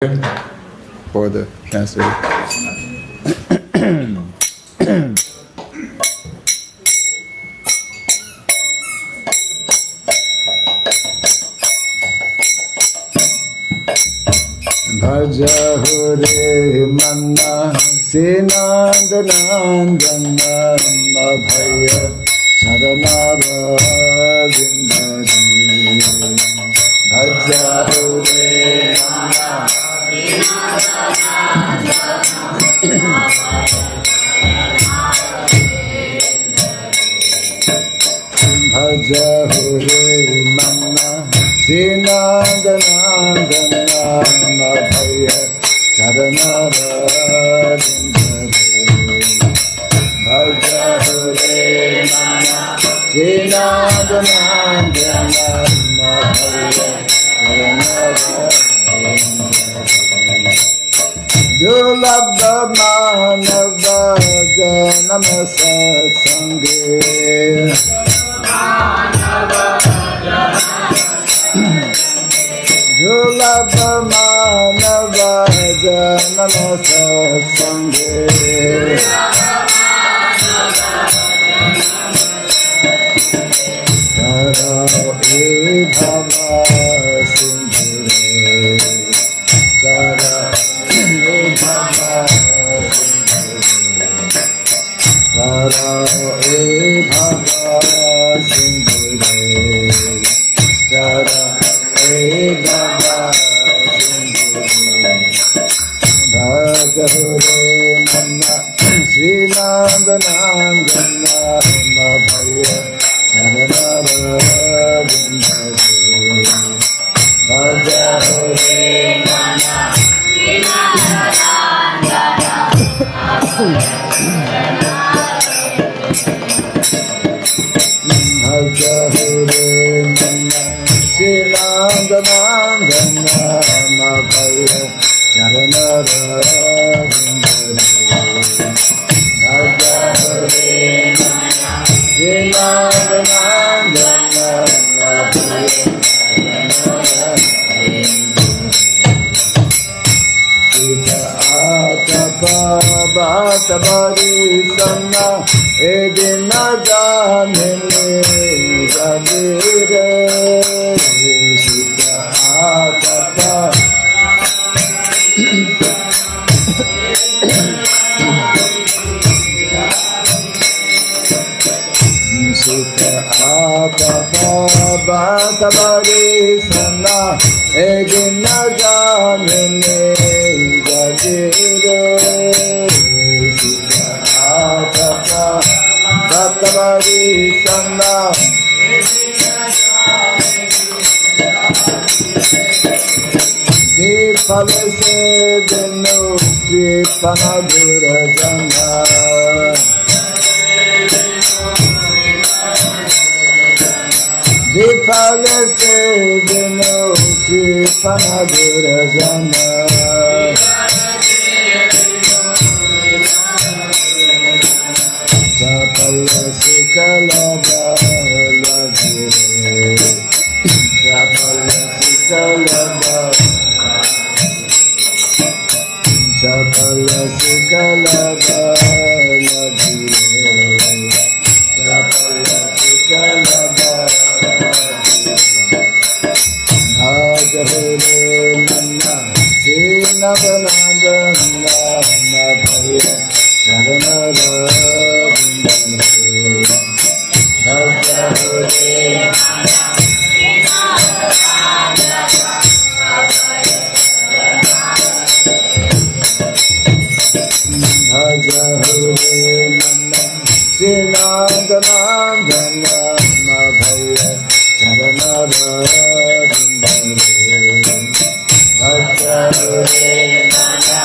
for the translator. Bhaja Manna Sinandana Abhaya Saranara Vindari Bhaja Manna Bhaja Manna Sinandana Abhaya Saranara Vindari Bhaja Manna Sinandana Abhaya Dulabha Manava Janama Satsange Dulabha Manava Janama Satsange Tara E Bhava Sindhure Tara Tara E Bhava Sindhure Tara E Bhava Sindhure Bhajahore Manna Srinandanandana Abhaya Saranara Vindari Bhajahore Manna Bhajahure Manna Sinandana Abhaya Saranara Vindari Bhajahure Manna Sinandana Abhaya Saranara Sita Atapa Bhatabari Sanna Edina Janile Jagire Sita Atapa Sita Atapa Bhatabari Sanna Edina Janile Jagire Sita Atapa Bhatabari Sanna Dipale se dinu Kripana Durajana Dipale se dinu Kripana Durajana Chapala Sikala Bala Gire Chapala Sikala Bala Chapala Sikala Bala Gire Chapala Sikala Bala Bhajahure Manna Sinandana Abhaya Saranara Vindari Bhajahure Bhajahure Manna Sinandana Abhaya Saranara Vindari Bhajahure Manna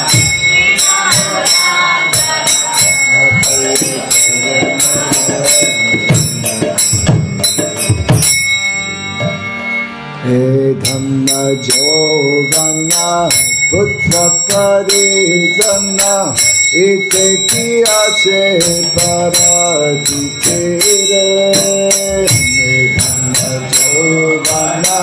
He Dhamma Jovana Putra Parijana Ite Piyache Paradite Re He Dhamma Jovana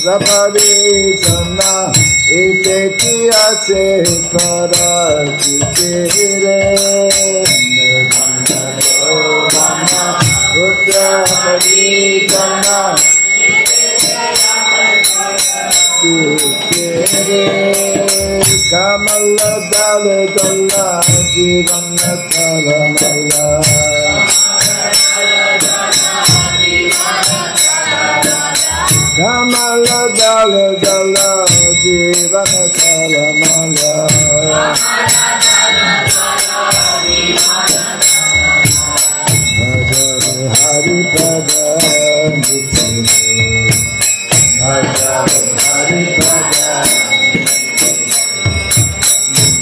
Sapari Sana Ite Tiase Parakitire Nirvana Yogana Uttarapari Sana Kamala Dala Dala Jivana Kalamala Kamala Dala Dala Jivana Kalamala Bhajare Hari Pada Bhajare Hari Pada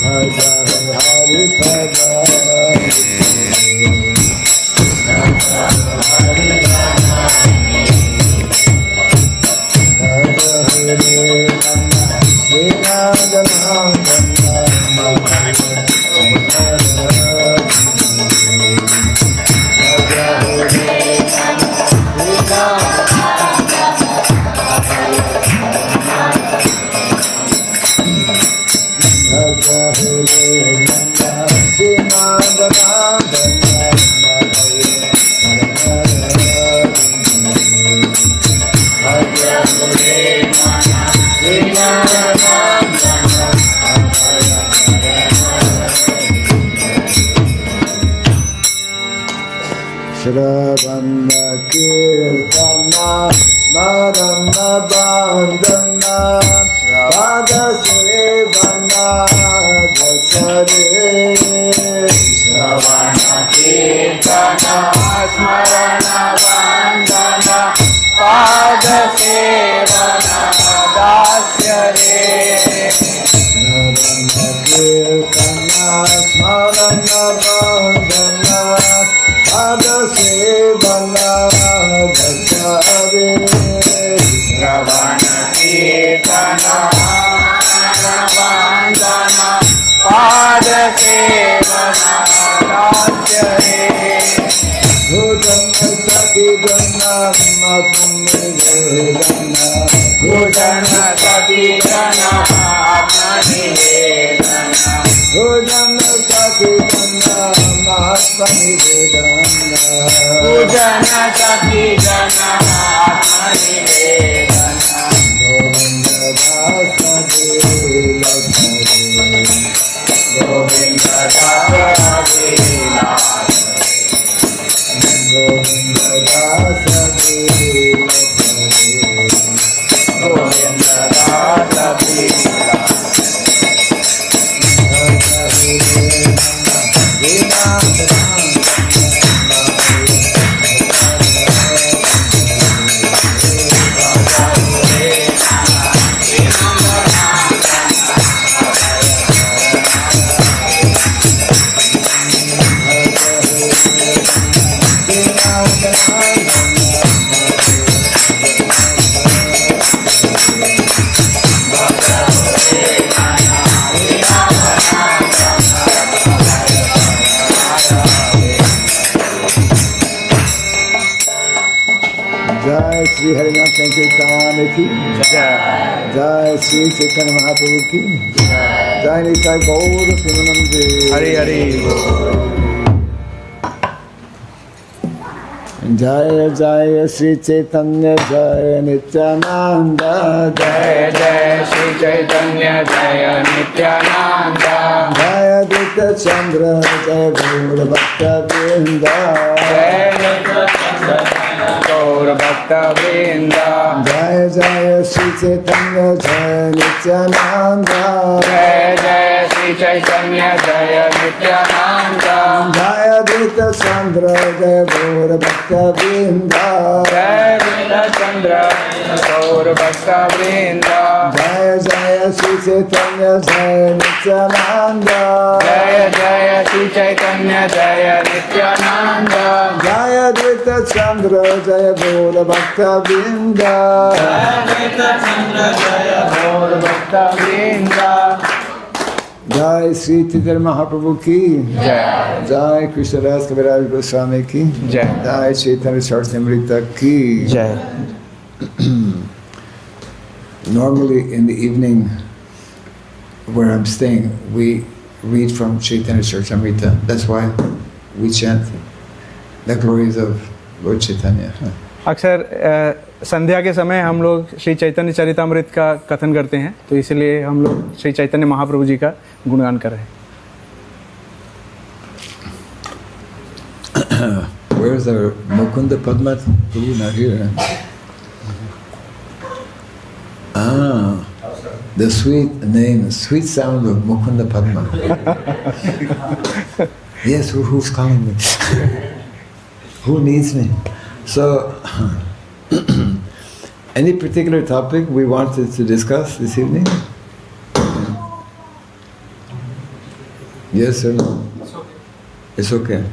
Bhajare Hari Pada Shravana Kirtana Marana Bandhana Pada Sevana Dasare Shravana Kirtana Marana Bandhana Pada Sevana Dasare Shravana Kirtana Marana Bandhana Pada Sevana Dasare Shravana Kirtana Vandana Pada Sevana Dasare Bhujana Sati Jana Matmani Vedana Bhujana Sati Jana Matmani Vedana Bhujana Sati Jana Matmani Vedana Bhujana Sati Jana Matmani Vedana Govinda Dasa Dela Govinda Dasa Dela Govinda Dasa Dela Govinda Dasa Dela Jai Sri Harinam Sankirtan ki Jai Sri Chaitanya Mahaprabhu ki Jai Nitai Gaur Premanande Hari Hari Jai Jai Sri Chaitanya Jai Nityananda Jai Jai Sri Chaitanya Jai Nityananda Jai Aditya Chandra Jai Gaur Bhakta Vrinda Jai Nityananda Gaur Bhakta Vrinda Jai Jai Sri Chaitanya Jai Nityananda Jai Jai Sri Chaitanya Jai Nityananda Jai Aditya Chandra Jai Gaur Bhakta Vrinda Jai Vrinda Chandra Gaur Bhakta Vrinda Jai Jai Sri Chaitanya Jai Nityananda Jai Jai Sri Chaitanya Jai Nityananda Jai Aditya Chandra Jai Gaur Bhakta Vrinda Jai Vrinda Chandra Jai Gaur Bhakta Vrinda Jai Sri Chaitanya Mahaprabhu ki Jai Jai Krishna Das Kaviraj Goswami ki Jai Jai Chaitanya Saraswati Amrita ki Jai Normally in the evening, where I'm staying, we read from Chaitanya Charitamrita. That's why we chant the glories of Lord Chaitanya. अक्सर संध्या के समय हम लोग श्री चैतन्य चरितामृत का कथन करते हैं, तो इसलिए हम लोग श्री चैतन्य महाप्रभु जी का गुणगान कर रहे हैं. Where's our Mukunda Padma? Ooh, not here. Ah, the sweet name, sweet sound of Mukunda Padma. Yes, who's calling me? Who needs me? So, any particular topic we wanted to discuss this evening? Yes or no? It's okay.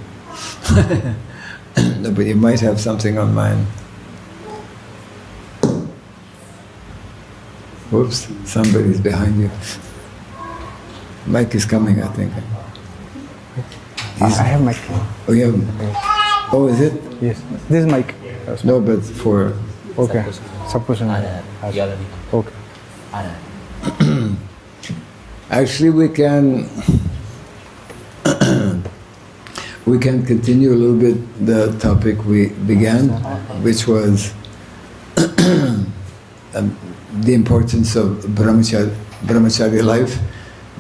No, but you might have something on mind. Oops, somebody's behind you. Mike is coming, I think. I have mic. Oh, you have? Oh, is it? Yes, this is mic. No, but for... Okay, सबको सुना है. Okay. Actually, we can continue a little bit the topic we began, which was the importance of brahmacharya life,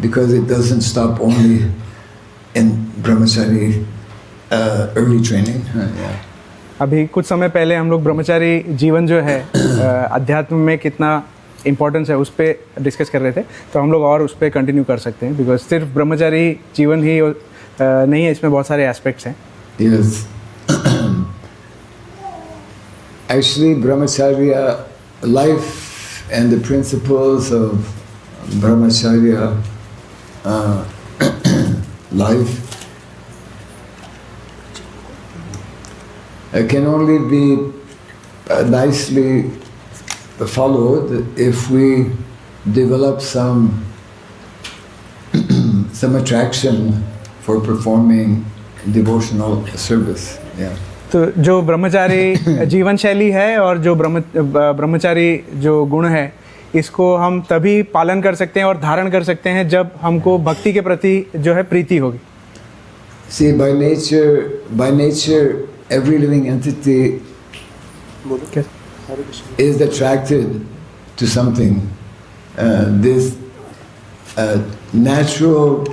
because it doesn't stop only in brahmachari early training. Yeah. अभी कुछ समय पहले हम लोग ब्रह्मचारी जीवन जो है अध्यात्म में कितना इम्पोर्टेंस है उस पर डिस्कस कर रहे थे, तो हम लोग और उस पर कंटिन्यू कर सकते हैं, बिकॉज सिर्फ ब्रह्मचारी जीवन ही नहीं है, इसमें बहुत सारे एस्पेक्ट्स हैं. Yes. Actually, brahmacharya life and the principles of brahmacharya life can only be nicely followed if we develop some attraction for performing devotional service. Yeah. तो जो ब्रह्मचारी जीवन शैली है और जो ब्रह्मचारी जो गुण है, इसको हम तभी पालन कर सकते हैं और धारण कर सकते हैं जब हमको भक्ति के प्रति जो है प्रीति होगी. See, by nature, every living entity is attracted to something. This natural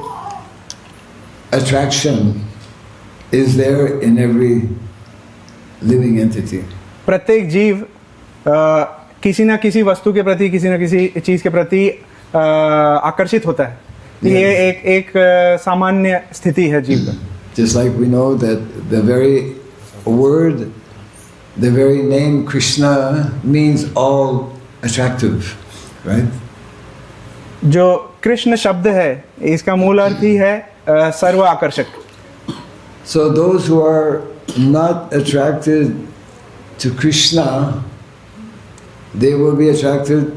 attraction is there in every living entity. प्रत्येक जीव किसी ना किसी वस्तु के प्रति, किसी ना किसी चीज के प्रति आकर्षित होता है. ये एक सामान्य स्थिति है जीव का. Just like we know that the very word, the very name Krishna means all attractive, right? जो कृष्ण शब्द है, इसका मूल अर्थ ही है सर्व आकर्षक. So those who are not attracted to Krishna, they will be attracted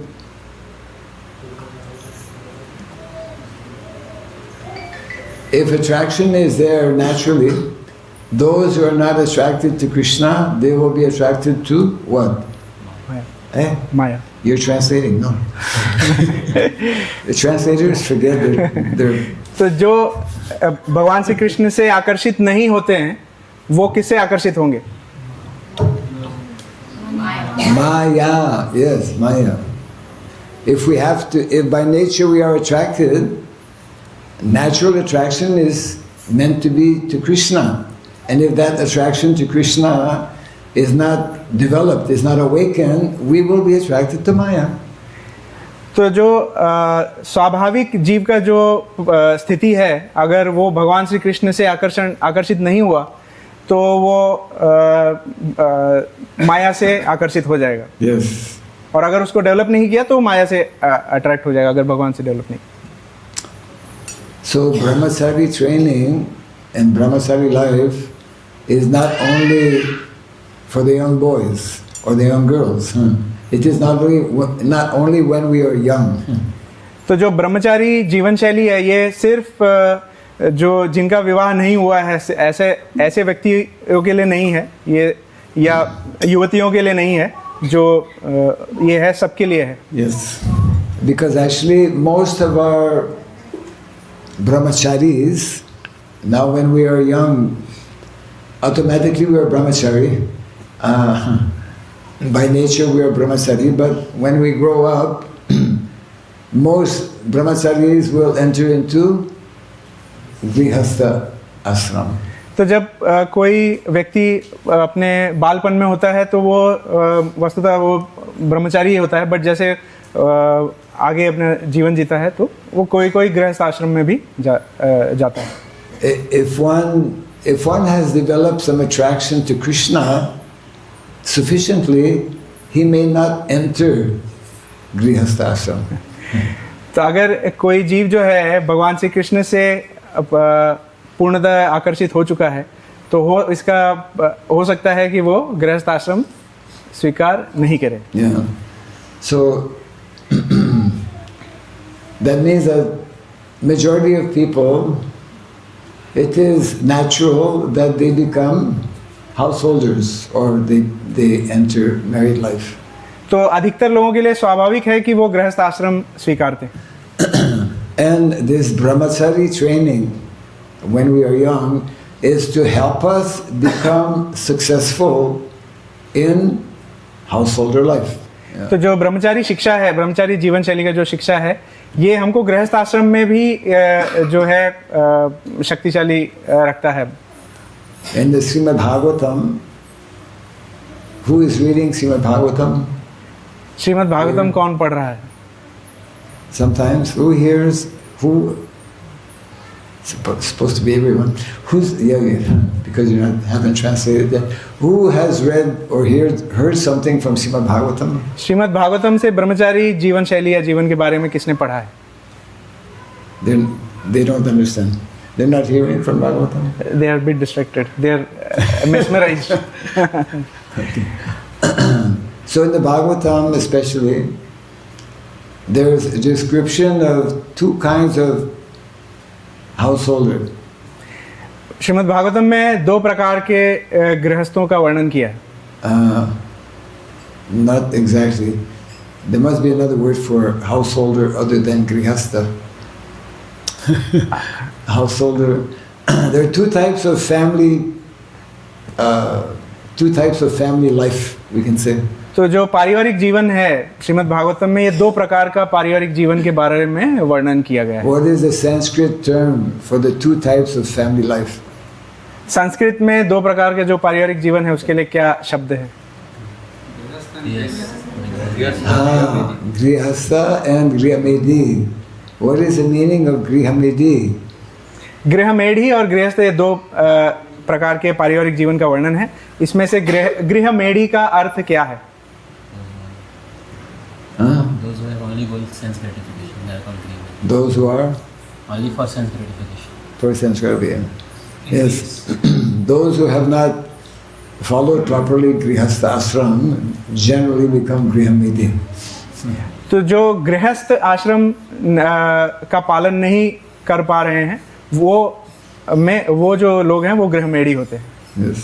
if attraction is there naturally. Those who are not attracted to Krishna, they will be attracted to what? Maya. Eh? Maya. You're translating, no? The translators forget their तो जो भगवान श्री कृष्ण से आकर्षित नहीं होते हैं, वो किससे आकर्षित होंगे? Maya, yes, Maya. If by nature we are attracted, natural attraction is meant to be to Krishna. And if that attraction to Krishna is not developed, is not awakened, we will be attracted to Maya. तो जो स्वाभाविक जीव का जो स्थिति है, अगर वो भगवान श्री कृष्ण से आकर्षित नहीं हुआ, तो वो माया से आकर्षित हो जाएगा. Yes. और अगर उसको डेवलप नहीं किया तो माया से अट्रैक्ट हो जाएगा, अगर भगवान से डेवलप नहीं. So brahmachari training and brahmachari life is not only for the young boys or the young girls. It is not only when we are young. तो जो ब्रह्मचारी जीवन शैली है, ये सिर्फ जो जिनका विवाह नहीं हुआ है ऐसे व्यक्तियों के लिए नहीं है, ये या युवतियों के लिए नहीं है, जो ये है सबके लिए है. Yes. Because actually most of our brahmacharis, now when we are young, automatically we are brahmachari. By nature we are brahmachari, but when we grow up, most brahmacharis will enter into grihastha ashram. तो जब कोई व्यक्ति अपने बालपन में होता है तो वो वस्तुतः वो ब्रह्मचारी ही होता है, बट जैसे आगे अपना जीवन जीता है तो वो कोई गृहस्थ आश्रम में भी जाता है. If one has developed some attraction to Krishna sufficiently, he may not enter grihastha ashram. तो अगर कोई जीव जो है भगवान श्री कृष्ण से पूर्णतः आकर्षित हो चुका है तो हो सकता है कि वो गृहस्थ आश्रम स्वीकार नहीं करे. Yeah. So that means that majority of people, it is natural that they become householders or they enter married life. तो अधिकतर लोगों के लिए स्वाभाविक है कि वो गृहस्थ आश्रम स्वीकारते हैं. And this brahmachari training when we are young is to help us become successful in householder life. तो जो ब्रह्मचारी शिक्षा है, ब्रह्मचारी जीवन शैली का जो शिक्षा है, ये हमको गृहस्थ आश्रम में भी जो है शक्तिशाली रखता है. In the Srimad Bhagavatam, who is reading Srimad Bhagavatam? Shrimad Bhagavatam कौन पढ़ रहा है? Sometimes who hears, who supposed to be everyone, who's because you haven't translated that, who has read or heard something from Srimad Bhagavatam? Shrimad Bhagavatam से ब्रह्मचारी जीवन शैली या जीवन के बारे में किसने पढ़ा है? They don't understand. They're not hearing from Bhagavatam. They are a bit distracted. They are mesmerized. Okay. So in the Bhagavatam especially, there's a description of two kinds of householder. Shrimad Bhagavatam में दो प्रकार के गृहस्थों का वर्णन किया है. Not exactly. There must be another word for householder other than grihastha. Householder. There are two types of family life, we can say. तो जो पारिवारिक जीवन है श्रीमद् भागवतम में ये दो प्रकार का पारिवारिक जीवन के बारे में वर्णन किया गया है. What is the Sanskrit term for the two types of family life? Sanskrit में दो प्रकार के जो पारिवारिक जीवन है उसके लिए क्या शब्द है? Grihastha and Grihamedi. What is the meaning of Grihamedi? गृहमेढ़ी और गृहस्थ ये दो प्रकार के पारिवारिक जीवन का वर्णन है. इसमें से गृहमेढ़ी का अर्थ क्या है? Those who are only going sense gratification, they are called grihastha. Those who are Only for sense gratification. for sense gratification. Yes. Those who have not followed properly Grihastha ashram generally become Grihamedi. तो जो गृहस्थ आश्रम का पालन नहीं कर पा रहे हैं वो जो लोग हैं वो गृहमेढ़ी होते हैं. Yes.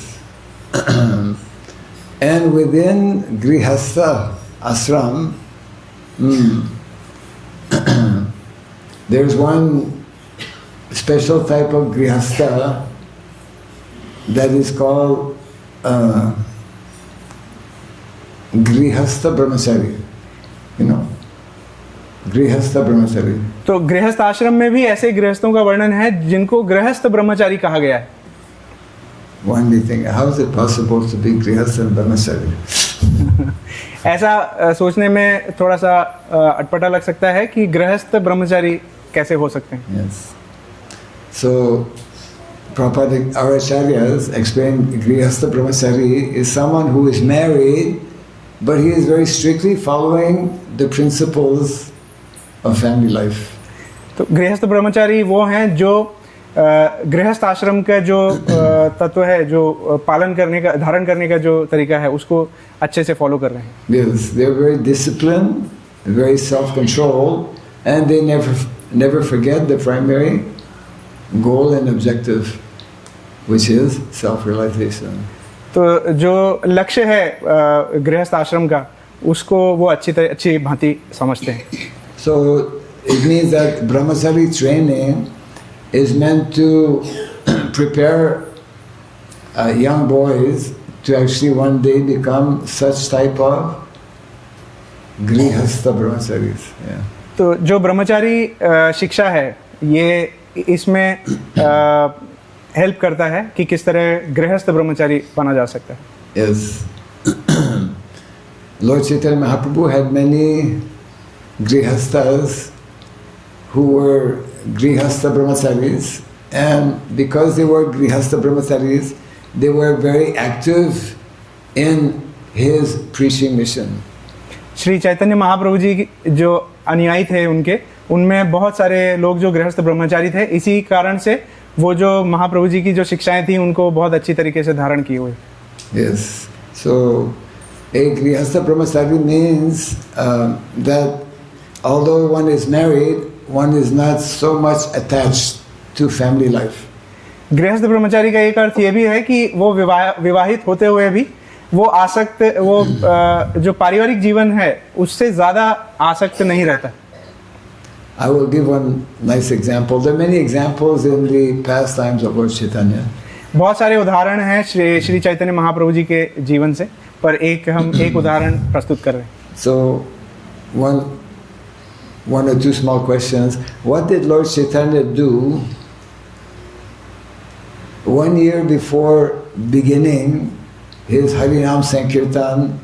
And within Grihastha ashram, there's one special type of Grihastha that is called Grihastha Brahmachari. You know, Grihastha Brahmachari. तो गृहस्थ आश्रम में भी ऐसे गृहस्थों का वर्णन है जिनको गृहस्थ ब्रह्मचारी कहा गया है. One may think, how is it possible to be Grihastha and Brahmachari? ऐसा सोचने में थोड़ा सा अटपटा लग सकता है कि गृहस्थ ब्रह्मचारी कैसे हो सकते हैं. Yes. So, Prabhupada, our acharyas explain Grihastha Brahmachari is someone who is married, but he is very strictly following the principles of family life. तो गृहस्थ ब्रह्मचारी वो हैं जो गृहस्थ आश्रम का जो तत्व है, जो पालन करने का, धारण करने का जो तरीका है उसको अच्छे से फॉलो कर रहे हैं. Yes, they are very disciplined, very self-controlled, and they never forget the primary goal and objective, which is self-realization. तो जो लक्ष्य है गृहस्थ आश्रम का, उसको वो अच्छी भांति समझते हैं. So it means that brahmachari training is meant to prepare young boys to actually one day become such type of grihastha brahmacharis. Yeah. तो जो ब्रह्मचारी शिक्षा है, ये इसमें हेल्प करता है कि किस तरह गृहस्थ ब्रह्मचारी बना जा सकता है. Yes. Lord Chaitanya Mahaprabhu had many grihasthas who were grihastha brahmacharis, and because they were grihastha brahmacharis, they were very active in his preaching mission. Shri Chaitanya Mahaprabhu ji जो अनुयायी थे उनमें बहुत सारे लोग जो गृहस्थ ब्रह्मचारी थे. इसी कारण से वो जो महाप्रभु जी की जो शिक्षाएं थी उनको बहुत अच्छी तरीके से धारण किए हुए. Yes. So a grihastha brahmachari means that although one is married, one is not so much attached to family life. गृहस्थ ब्रह्मचारी का एक अर्थ ये भी है कि वो विवाहित होते हुए भी वो आसक्त, वो जो पारिवारिक जीवन है उससे ज़्यादा आसक्त नहीं रहता. I will give one nice example. There are many examples in the pastimes of Lord Chaitanya. बहुत सारे उदाहरण हैं श्री चैतन्य महाप्रभु जी के जीवन से, पर हम एक उदाहरण प्रस्तुत कर रहे हैं. So one or two small questions. What did Lord Chaitanya do 1 year before beginning his Harinam Sankirtan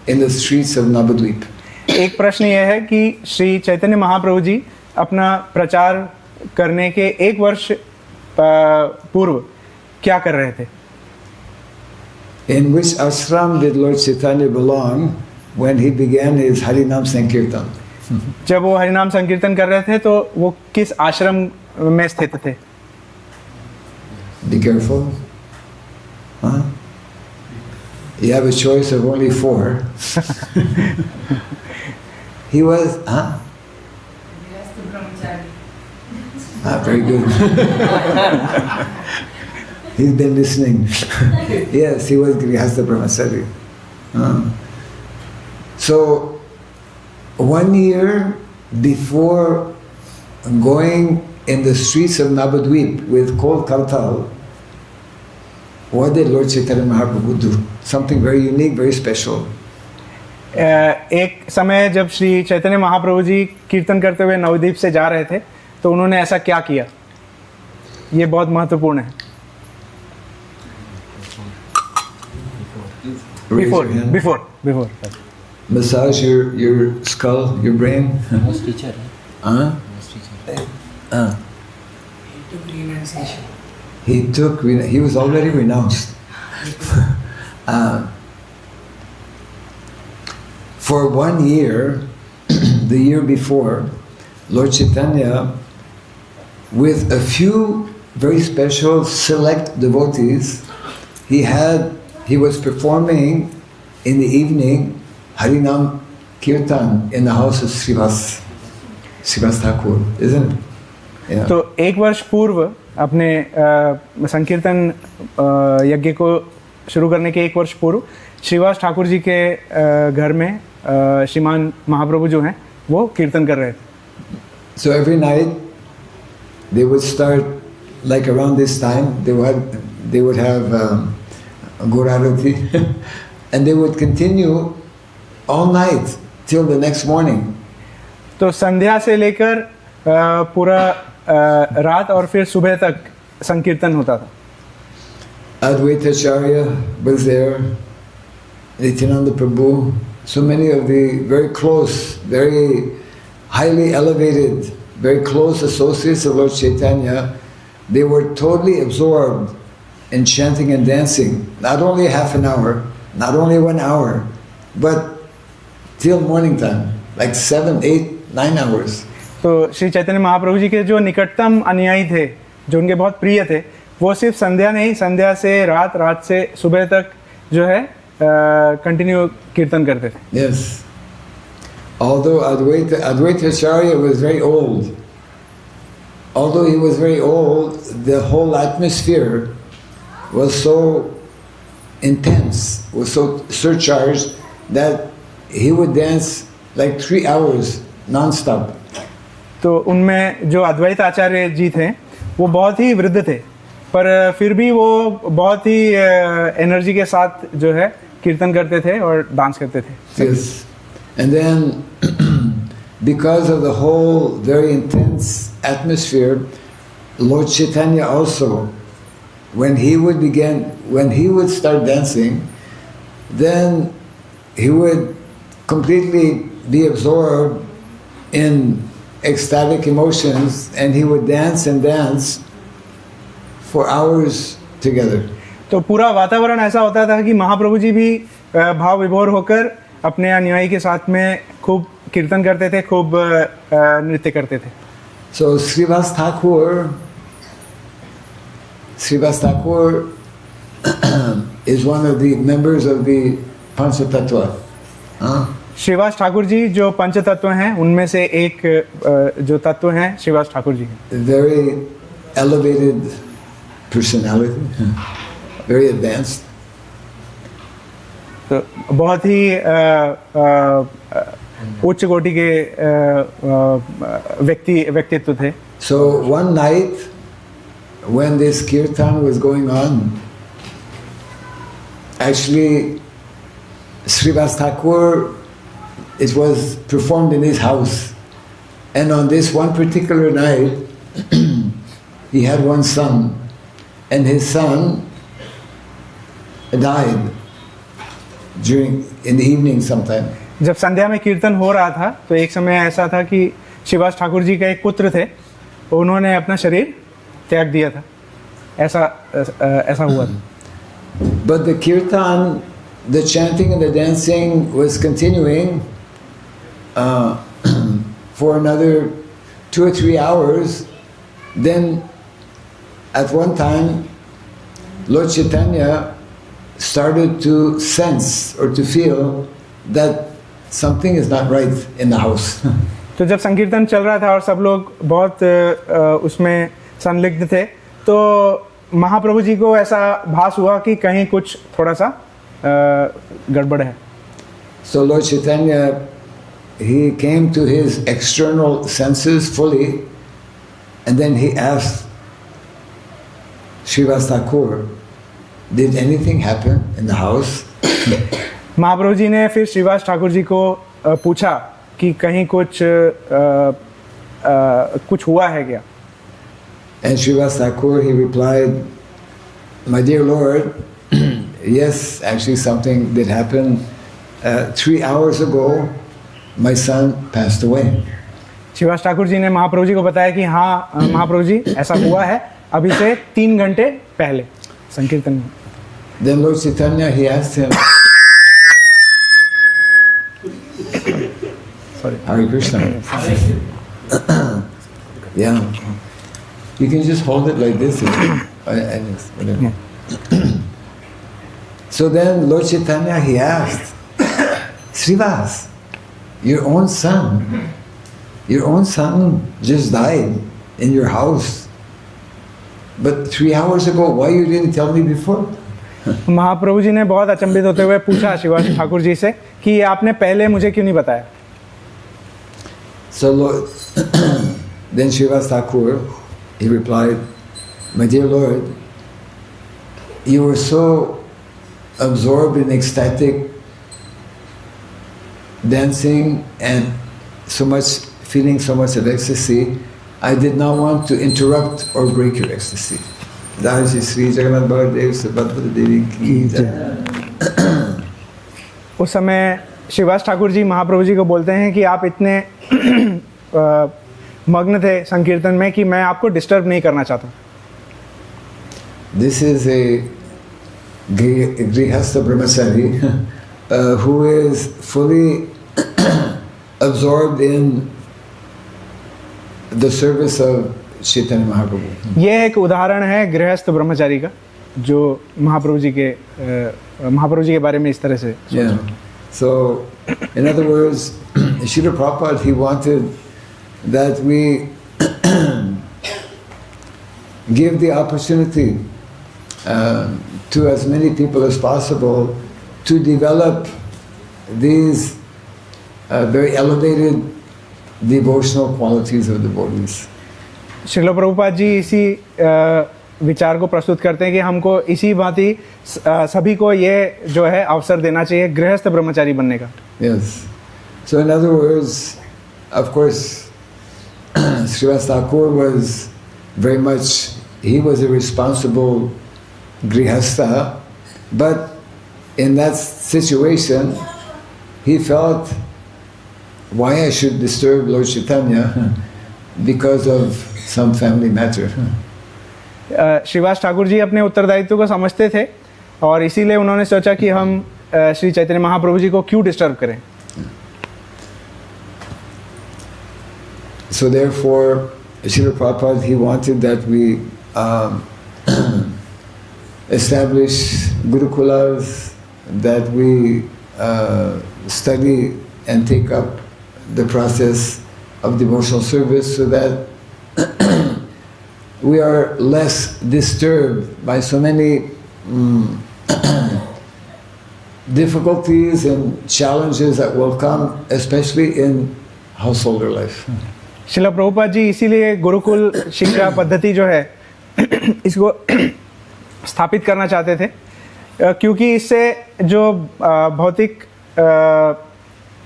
in the streets of Navadvip? एक प्रश्न यह है कि श्री चैतन्य महाप्रभु जी अपना प्रचार करने के 1 वर्ष पूर्व क्या कर रहे थे. In which ashram did Lord Chaitanya belong when he began his Harinam Sankirtan? जब वो हरिनाम संकीर्तन कर रहे थे तो वो किस आश्रम में स्थित थे. Be careful. Huh? You have a choice of only 4. He was, huh? Very good. He's been listening. Yes, he was Grihastha Brahmachari. So, 1 year before going in the streets of Navadvip with Kol Kartal, what did Lord Chaitanya Mahaprabhu do? Something very unique, very special. एक समय जब श्री चैतन्य महाप्रभु जी कीर्तन करते हुए नवद्वीप से जा रहे थे तो उन्होंने ऐसा क्या किया, ये बहुत महत्वपूर्ण है. Before. Massage your skull, your brain. teacher. He was already renounced. For 1 year, the year before, Lord Chaitanya, with a few very special select devotees, he was performing in the evening Harinam Kirtan in the house of Srivas Thakur, isn't it? Yeah. तो 1 वर्ष पूर्व अपने संकीर्तन यज्ञ को शुरू करने के 1 वर्ष पूर्व श्रीवास ठाकुर जी के घर में श्रीमान महाप्रभु जो हैं वो कीर्तन कर रहे थे. So every night they would start like around this time. They would have Gaurarati and they would continue all night till the next morning. तो संध्या से लेकर पूरा रात और फिर सुबह तक संकीर्तन होता था. Advaita Acharya was there, Nityananda Prabhu, so many of the very close, very highly elevated, very close associates of Lord Chaitanya. They were totally absorbed in chanting and dancing, not only half an hour, not only 1 hour, but till morning time, like 7, 8, 9 hours. तो श्री चैतन्य महाप्रभु जी के जो निकटतम अनुयायी थे, जो उनके बहुत प्रिय थे, वो सिर्फ संध्या नहीं, संध्या से रात से सुबह तक जो है कंटिन्यू कीर्तन करते थे. Yes. Although Advaita Acharya was very old, although he was very old, the whole atmosphere was so intense, was so surcharged that he would dance like 3 hours non-stop. तो उनमें जो अद्वैत आचार्य जी थे वो बहुत ही वृद्ध थे, पर फिर भी वो बहुत ही एनर्जी के साथ जो है कीर्तन करते थे और डांस करते थे. Yes. And then because of the whole very intense atmosphere, Lord Chaitanya also, when he would start dancing, then he would completely be absorbed in ecstatic emotions, and he would dance and dance for hours together. तो पूरा वातावरण ऐसा होता था कि महाप्रभु जी भी भाव विभोर होकर अपने अनुयायी के साथ में खूब कीर्तन करते थे, खूब नृत्य करते थे. So Srivas Thakur is one of the members of the Panchatattva. Shrivas Thakur ji जो पंच तत्व हैं उनमें से एक जो तत्व हैं श्रीवास ठाकुर जी हैं. Very elevated personality, very advanced. तो बहुत ही उच्च कोटि के व्यक्तित्व थे. So one night when this kirtan was going on, actually Srivas Thakur, it was performed in his house, and on this one particular night he had one son, and his son died in the evening sometime. जब संध्या में कीर्तन हो रहा था तो एक समय ऐसा था कि श्रीवास ठाकुर जी का एक पुत्र थे, उन्होंने अपना शरीर त्याग दिया था. ऐसा हुआ था. But the kirtan, the chanting and the dancing was continuing for another 2 or 3 hours. Then at one time Lord Chaitanya started to sense or to feel that something is not right in the house. तो जब संकीर्तन चल रहा था और सब लोग बहुत उसमें संलिग्ध थे, तो महाप्रभु जी को ऐसा भास हुआ कि कहीं कुछ थोड़ा सा गड़बड़ है. So Lord Chaitanya, he came to his external senses fully, and then he asked Srivas Thakur, did anything happen in the house? Mahaprabhu ji ने फिर श्रीवास ठाकुर जी को पूछा कि कहीं कुछ हुआ है क्या. And Srivas Thakur, he replied, my dear Lord, yes, actually something did happen. 3 hours ago, my son passed away. Shrivas Thakur ji ने महाप्रभु जी को बताया कि हाँ महाप्रभु जी ऐसा हुआ है अभी से 3 घंटे पहले संकीर्तन में. Then Lord Chaitanya, he asked him, sorry, Hare Krishna. Yeah. You can just hold it like this. Whatever. So then Lord Chaitanya, he asked, Srivas, your own son just died in your house. But 3 hours ago, why you didn't tell me before? Mahaprabhu ji ने बहुत अचंभित होते हुए पूछा श्रीवास ठाकुर जी से कि आपने पहले मुझे क्यों नहीं बताया. So Lord, then Srivas Thakur, he replied, my dear Lord, you were so absorbed in ecstatic dancing and feeling so much of ecstasy, I did not want to interrupt or break your ecstasy. Daji Sri Jagannath Baladev Subhadra Devi ki jai. उस समय श्रीवास ठाकुर जी महाप्रभु जी को बोलते हैं कि आप इतने मग्न थे संकीर्तन में कि मैं आपको डिस्टर्ब नहीं करना चाहता. This is a Grihastha Brahmachari who is fully absorbed in the service of Chaitanya Mahaprabhu. ये एक उदाहरण है गृहस्थ ब्रह्मचारी का जो महाप्रभु जी के बारे में इस तरह से. Yeah. So, in other words, Srila Prabhupada, he wanted that we give the opportunity to as many people as possible to develop these very elevated devotional qualities of devotees. Srila Prabhupada ji इसी विचार को प्रस्तुत करते हैं कि हमको इसी भांति सभी को ये जो है अवसर देना चाहिए गृहस्थ ब्रह्मचारी बनने का. Yes. So in other words, of course, Srivas Thakur was very much, he was a responsible grihastha, but in that situation, he felt, why I should disturb Lord Chaitanya because of some family matter. Shrivas Thakur ji अपने उत्तरदायित्व को समझते थे और इसीलिए उन्होंने सोचा कि हम श्री चैतन्य महाप्रभु जी को क्यों डिस्टर्ब करें. So therefore, Srila Prabhupada, he wanted that we establish Gurukulas, that we study and take up the process of devotional service so that we are less disturbed by so many difficulties and challenges that will come, especially in householder life. शिला प्रभुपाद जी इसीलिए गुरुकुल शिक्षा पद्धति जो है इसको स्थापित करना चाहते थे क्योंकि इससे जो भौतिक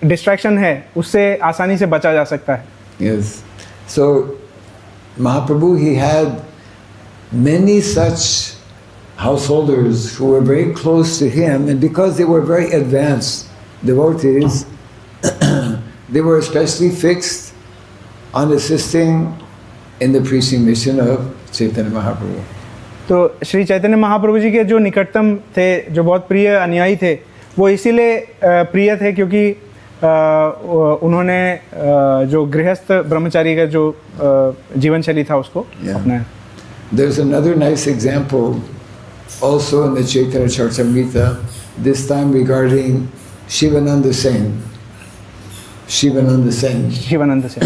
डिस्ट्रैक्शन है उससे आसानी से बचा जा सकता है. Yes. So Mahaprabhu, he had many such householders who were very close to him, and because they were very advanced devotees, they were especially fixed on assisting in the preaching mission of Chaitanya Mahaprabhu. तो श्री चैतन्य महाप्रभु जी के जो निकटतम थे, जो बहुत प्रिय अनुयायी थे, वो इसीलिए प्रिय थे क्योंकि उन्होंने जो गृहस्थ ब्रह्मचारी का जो जीवन शैली था उसको अपनाया. There's another nice example also in the Chaitanya Charitamrita, this time regarding Shivananda Sen. Shivananda Sen. Shivanand से.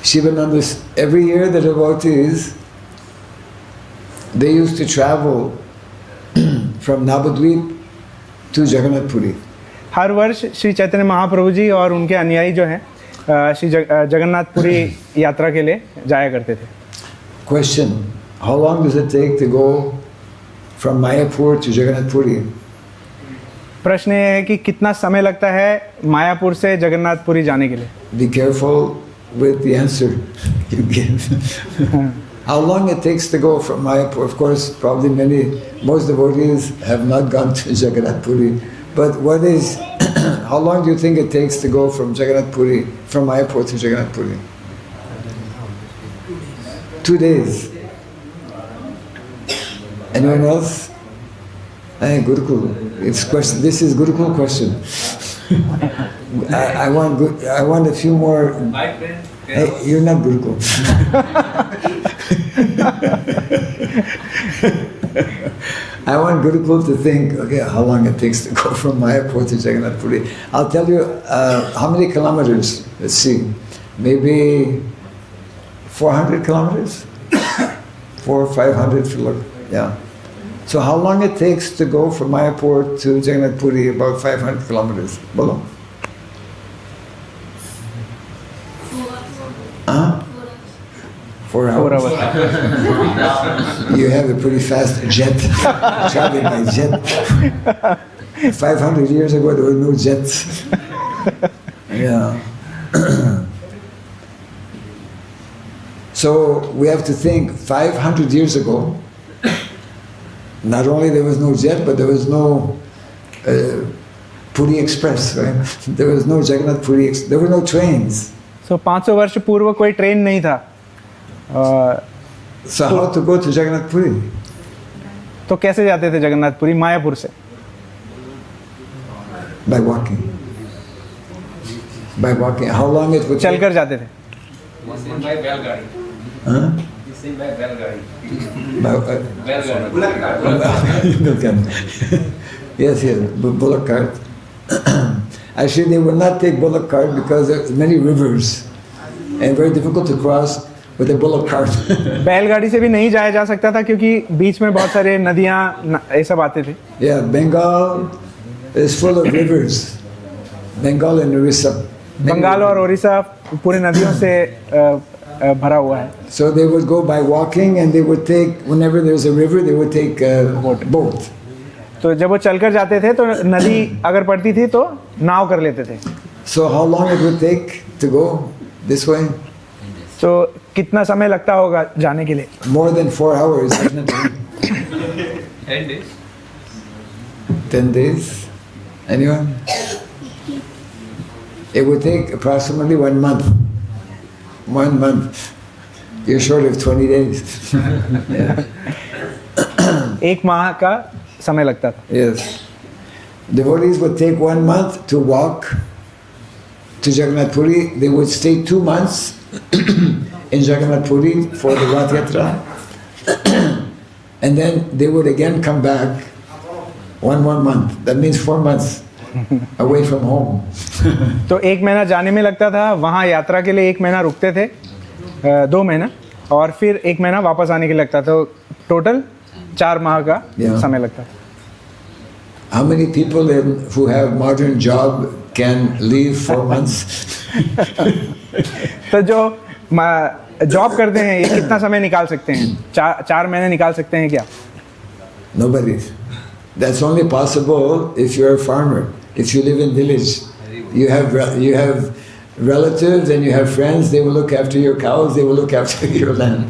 Shivananda, every year the devotees, they used to travel from Navadvip to Jagannath Puri. हर वर्ष श्री चैतन्य महाप्रभु जी और उनके अनुयायी जो हैं श्री जगन्नाथपुरी यात्रा के लिए जाया करते थे. Question: how long does it take to go from Mayapur to Jagannath Puri? प्रश्न ये है कि कितना समय लगता है मायापुर से जगन्नाथपुरी जाने के लिए. Be careful with the answer you give. How long it takes to go from Mayapur? Of course, probably most devotees have not gone to Jagannath Puri. But how long do you think it takes to go from Jagannath Puri, from Mayapur to Jagannath Puri? 2 days. Anyone else? Hey, Gurukul. This is Gurukul question. I want a few more. Hey, you're not Gurukul. I want Gurukul to think, okay, how long it takes to go from Mayapur to Jagannath Puri. I'll tell you how many kilometers. Let's see. Maybe 400 kilometers? 400 or 500, yeah. So how long it takes to go from Mayapur to Jagannath Puri? About 500 kilometers. Bolo. 4 hours. 4 hours. You have a pretty fast jet, traveling by jet. 500 years ago there were no jets. Yeah. So we have to think, 500 years ago, not only there was no jet, but there was no Puri Express, right? There was no Jagannath Puri Express, there were no trains. So 500 वर्ष पूर्व कोई train नहीं था. So how to go to Jagannath Puri? तो कैसे जाते थे जगन्नाथपुरी मायापुर से? By walking. By walking. How long it would take? चलकर जाते थे. Huh? Yes, bullock cart. Actually, they will not take bullock cart because there are many rivers and very difficult to cross. with a bullock cart. बैलगाड़ी से भी नहीं जाया जा सकता था क्योंकि बीच में बहुत सारे नदियाँ ये सब आते थे. Yeah, Bengal is full of rivers. Bengal and Orissa. Bengal और उड़ीसा पूरे नदियों से भरा हुआ है. So they would go by walking, and they would take, whenever there's a river, they would take a boat. तो जब वो चलकर जाते थे तो नदी अगर पड़ती थी तो नाव कर लेते थे. So how long it would take to go this way? तो कितना समय लगता होगा जाने के लिए? More than 4 hours, isn't it? 10 days. 10 days? Anyone? It would take approximately 1 month. 1 month. You're short of 20 days. Yeah. एक माह का समय लगता था. Yes. Devotees would take 1 month to walk to Jagannath Puri. They would stay 2 months in Jagannath Puri for the Rath Yatra. And then they would again come back 1 more month. That means 4 months away from home. तो 1 महीना जाने में लगता था, वहाँ यात्रा के लिए 1 महीना रुकते थे, 2 महीना, और फिर 1 महीना वापस आने के लिए लगता था. तो टोटल 4 माह का Yeah. समय लगता था. How many people who have modern job can leave 4 months? तो जो जॉब करते हैं ये कितना समय निकाल सकते हैं? 4 महीने निकाल सकते हैं क्या? Nobody. That's only possible if you're a farmer. If you live in village, you have relatives and you have friends. They will look after your cows. They will look after your land.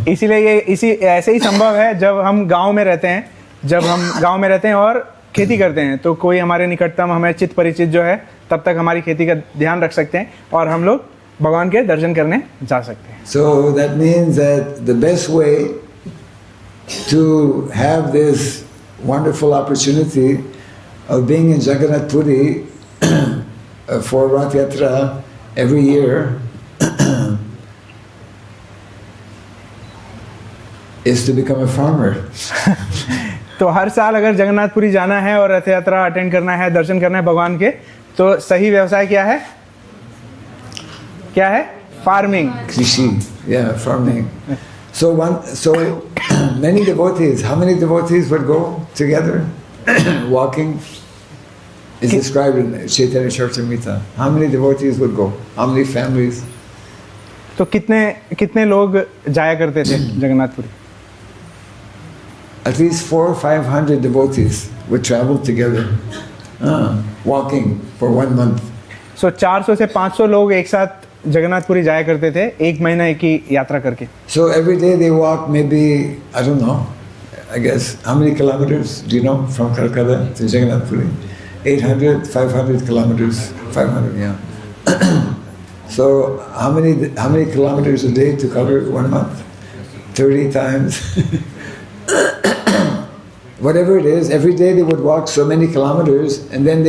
इसीलिए ये ऐसे ही संभव है जब हम गांव में रहते हैं. जब हम गांव में रहते हैं और खेती करते हैं तो कोई हमारे निकटतम हमें चित परिचित जो है तब तक हमारी खेती का ध्यान रख सकते हैं और हम लोग भगवान के दर्शन करने जा सकते हैं. So that means that the best way to have this wonderful opportunity of being in Jagannath Puri for Rath Yatra every year is to become a farmer. तो हर साल अगर जगन्नाथपुरी जाना है और रथ यात्रा अटेंड करना है, दर्शन करना है भगवान के, तो सही व्यवसाय क्या है? क्या है? Farming. Krishi, yeah, farming. So many devotees, how many devotees would go together walking? Is described in Chaitanya Charitamrita. How many devotees would go? How many families? तो कितने लोग जाया करते थे Jagannathpuri? At least 400 or 500 devotees would travel together, walking for 1 month. So 400 से 500 लोग एक साथ जगन्नाथपुरी जाया करते थे, 1 महीना एक ही यात्रा करके. So every day they walk maybe, I don't know, I guess, how many kilometers do you know from Calcutta to Jagannath Puri? 800, 500 kilometers, 500, yeah. So how many kilometers a day to cover 1 month? 30 times. Whatever it is, every day they would walk so many kilometers, and then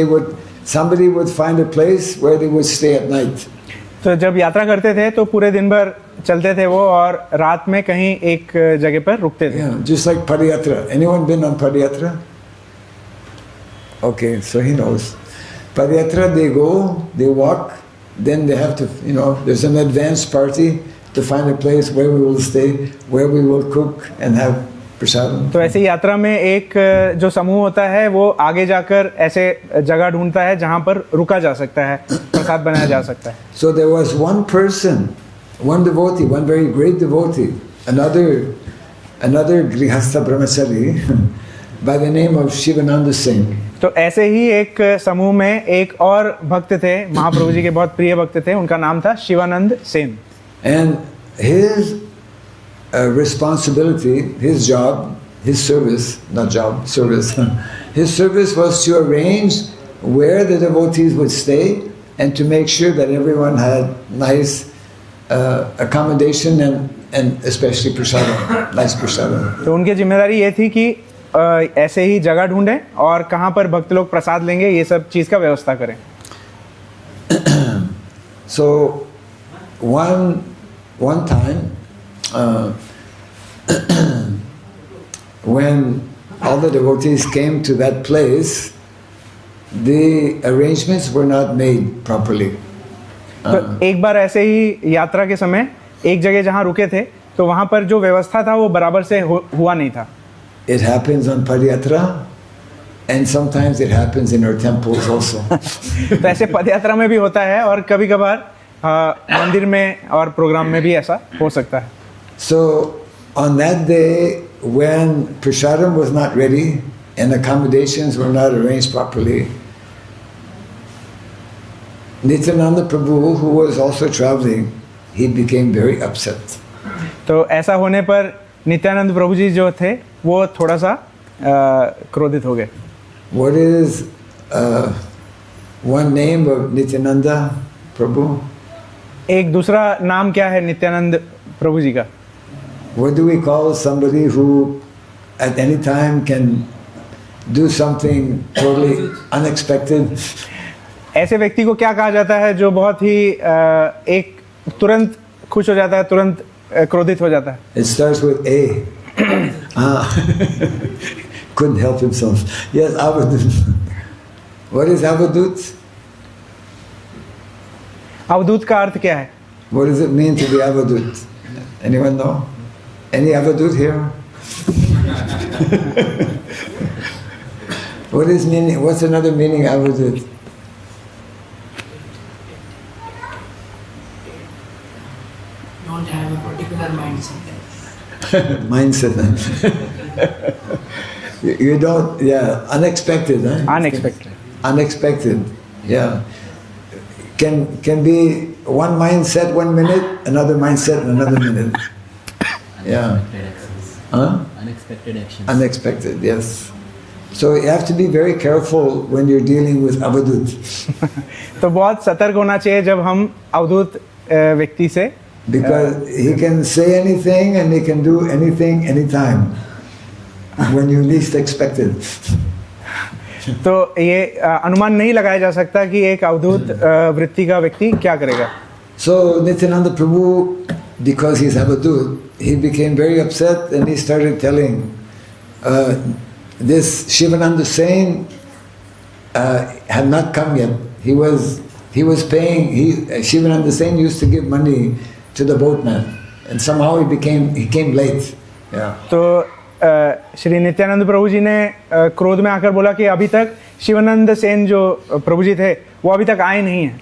somebody would find a place where they would stay at night. तो जब यात्रा करते थे तो पूरे दिन भर चलते थे वो और रात में कहीं एक जगह पर रुकते थे. Yeah, just like Padayatra. Anyone been on Padayatra? Okay, so he knows. Padayatra, they go, they walk, then they have to, there's an advance party to find a place where we will stay, where we will cook and have prasadam. तो ऐसे यात्रा में एक जो समूह होता है वो आगे जाकर ऐसे जगह ढूंढता है जहाँ पर रुका जा सकता है, प्रसाद बनाया जा सकता है. So there was one person, one devotee, one very great devotee, another Grihastha Brahmachari by the name of Shivananda Singh. तो ऐसे ही एक समूह में एक और भक्त थे, महाप्रभु जी के बहुत प्रिय भक्त थे, उनका नाम था Shivanand Sen. And his responsibility, his job, his service, not job, service, his service was to arrange where the devotees would stay and to make sure that everyone had nice accommodation and especially prasadam, nice prasadam. तो उनकी जिम्मेदारी ये थी कि ऐसे ही जगह ढूंढें और कहाँ पर भक्त लोग प्रसाद लेंगे ये सब चीज़ का व्यवस्था करें. So one time when all the devotees came to that place, the arrangements were not made properly. तो एक बार ऐसे ही यात्रा के समय एक जगह जहाँ रुके थे तो वहाँ पर जो व्यवस्था था वो बराबर से हुआ नहीं था. It happens on Padayatra, and sometimes it happens in our temples also. तो ऐसे पदयात्रा में भी होता है और कभी कभार मंदिर में और प्रोग्राम में भी ऐसा हो सकता है. So on that day, when prasadam was not ready and accommodations were not arranged properly, Nityananda Prabhu, who was also traveling, he became very upset. तो ऐसा होने पर नित्यानंद प्रभु जी जो थे वो थोड़ा सा क्रोधित हो गए. What is one name of Nityananda Prabhu? एक दूसरा नाम क्या है नित्यानंद प्रभु जी का? What do we call somebody who at any time can do something totally unexpected? ऐसे व्यक्ति को क्या कहा जाता है जो बहुत ही एक तुरंत खुश हो जाता है, तुरंत क्रोधित हो जाता है? It starts with A. Couldn't help himself. Yes, Avadut. What is Avadut? अवधूत का अर्थ क्या है? What does it mean to be Avadut? Anyone know? Any Avadut here? What is meaning? What's another meaning Avadut? Don't have a particular mindset. Mindset. You don't, yeah, unexpected, huh? Unexpected. Unexpected, yeah. Can be one mindset 1 minute, another mindset another minute. Yeah. Unexpected actions. Huh? Unexpected actions. Unexpected, yes. So you have to be very careful when you're dealing with Avadut. तो बहुत सतर्क होना चाहिए जब हम अवधूत व्यक्ति से, Because he can say anything and he can do anything anytime when you least expect it. तो ये अनुमान नहीं लगाया जा सकता कि एक अवधूत वृत्ति का व्यक्ति क्या करेगा. So Nityananda Prabhu, because he's Avadut, he became very upset and he started telling this Shivananda Sen had not come yet. He was paying. Shivananda Sen used to give money to the boatman, and somehow he came late. Yeah. तो श्री नित्यानंद प्रभु जी ने क्रोध में आकर बोला कि अभी तक शिवानंद सेन जो प्रभु जी थे वो अभी तक आए नहीं हैं,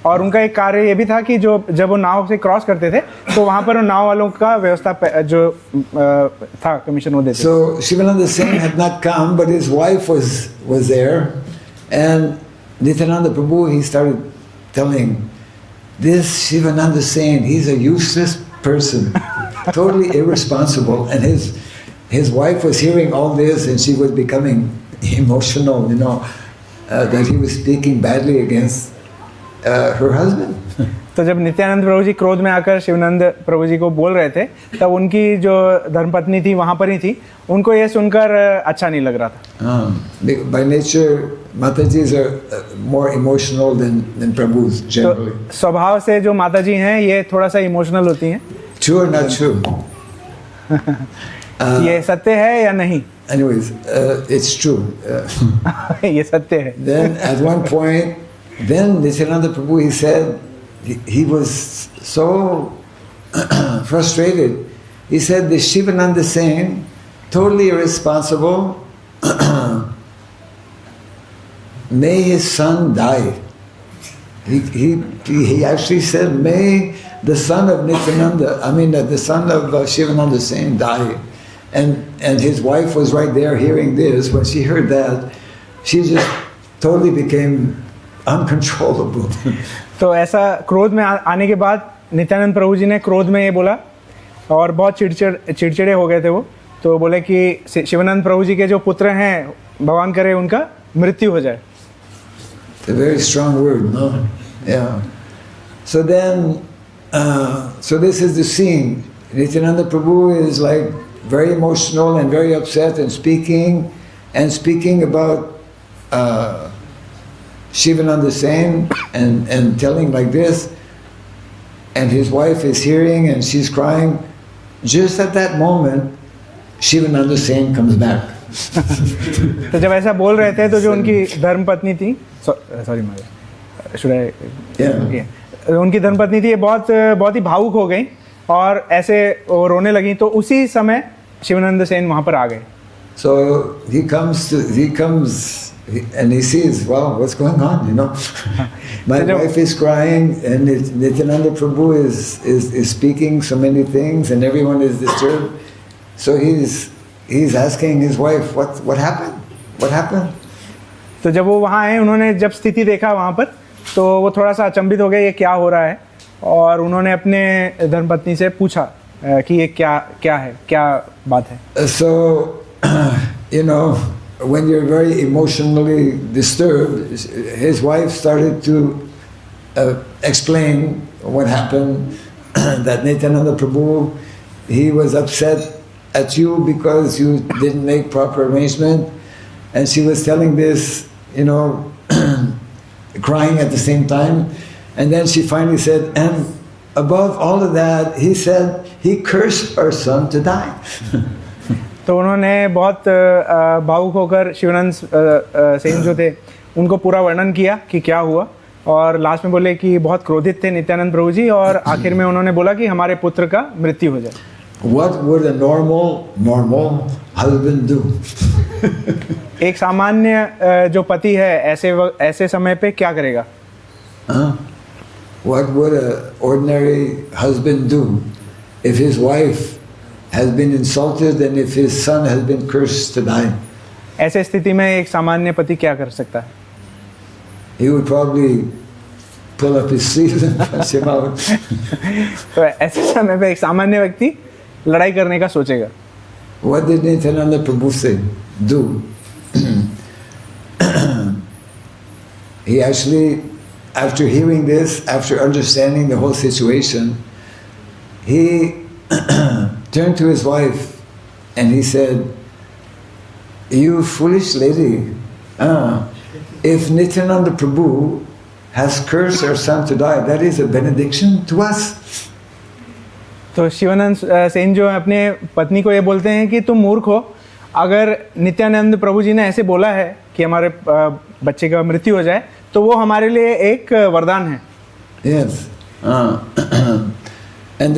और उनका एक कार्य ये भी था कि जब वो नाव से क्रॉस करते थे तो वहाँ पर नाव वालों का व्यवस्था जो था कमीशन वो देते. So Shivananda Sen had not come, but his wife was there, and Nityananda Prabhu, he started telling, this Shivananda Sen, he's a useless person, totally irresponsible, and his wife was hearing all this and she was becoming emotional, that he was speaking badly against her husband. तो जब नित्यानंद प्रभु जी क्रोध में आकर शिवानंद प्रभु जी को बोल रहे थे तब उनकी जो धर्मपत्नी थी वहाँ पर ही थी, उनको ये सुनकर अच्छा नहीं लग रहा था. By nature, Matajis are more emotional than Prabhus generally. तो स्वभाव से जो माता जी हैं ये थोड़ा सा इमोशनल होती हैं. True or not true? ये सत्य है या नहीं? Anyways, it's true. ये सत्य है. Then at one point, then Nityananda Prabhu, he said, he was so frustrated. He said, the Shivananda Sen, totally irresponsible, may his son die. He actually said, may the son of Nityananda, the son of Shivananda Sen die. And his wife was right there hearing this. When she heard that, she just totally became uncontrollable. तो ऐसा क्रोध में आने के बाद नित्यानंद प्रभु जी ने क्रोध में ये बोला और बहुत चिड़चिड़े हो गए थे वो. तो बोले कि शिवानंद प्रभु जी के जो पुत्र हैं भगवान करे उनका मृत्यु हो जाए. A very strong word, no? Yeah. So then, so this is the scene. Nityananda Prabhu is like very emotional and very upset and speaking about Shivananda Sen and telling like this, and his wife is hearing and she's crying. Just at that moment, Shivananda Sen comes back. तो जब ऐसा बोल रहे थे तो जो उनकी धर्मपत्नी थी, उनकी धर्मपत्नी थी, ये बहुत ही भावुक हो गई. और ऐसे वो रोने लगी, तो उसी समय शिवानंद सेन वहाँ पर आ गए। So he comes and he sees, wow, what's going on, you know? My So wife is crying and Nityananda Prabhu is speaking so many things and everyone is disturbed. So he's asking his wife, what happened? What happened? तो जब वो वहाँ आए, उन्होंने जब स्थिति देखा वहाँ पर, तो वो थोड़ा सा अचंभित हो गए, ये क्या हो रहा है। और उन्होंने अपने धर्मपत्नी से पूछा कि ये क्या है, क्या बात है। So, you know, when you're very emotionally disturbed, his wife started to explain what happened, that Nityananda Prabhu, he was upset at you because you didn't make proper arrangement, and she was telling this, you know, crying at the same time, and then she finally said, and above all of that, he said, he cursed our son to die. तो उन्होंने बहुत भावुक होकर शिवानंद सेन जो थे उनको पूरा वर्णन किया कि क्या हुआ, और लास्ट में बोले कि बहुत क्रोधित थे नित्यानंद प्रभु जी, और आखिर में उन्होंने बोला कि हमारे पुत्र का मृत्यु हो जाए। What would a normal husband do? एक सामान्य जो पति है ऐसे समय पे क्या करेगा? What would an ordinary husband do if his wife has been insulted and if his son has been cursed to die? ऐसे स्थिति में एक सामान्य पति क्या कर सकता है? He would probably pull up his sleeves and punch him out. तो ऐसे समय पे एक सामान्य व्यक्ति लड़ाई करने का सोचेगा। What did Nityananda Prabhu say? Do? He actually, after hearing this, after understanding the whole situation, he turned to his wife and he said, you foolish lady, if Nityananda Prabhu has cursed our son to die, that is a benediction to us. तो शिवानंद सेन जो है अपने पत्नी को ये बोलते हैं कि तुम मूर्ख हो, अगर नित्यानंद प्रभु जी ने ऐसे बोला है कि हमारे बच्चे का मृत्यु हो जाए, तो वो हमारे लिए एक वरदान है। Yes. And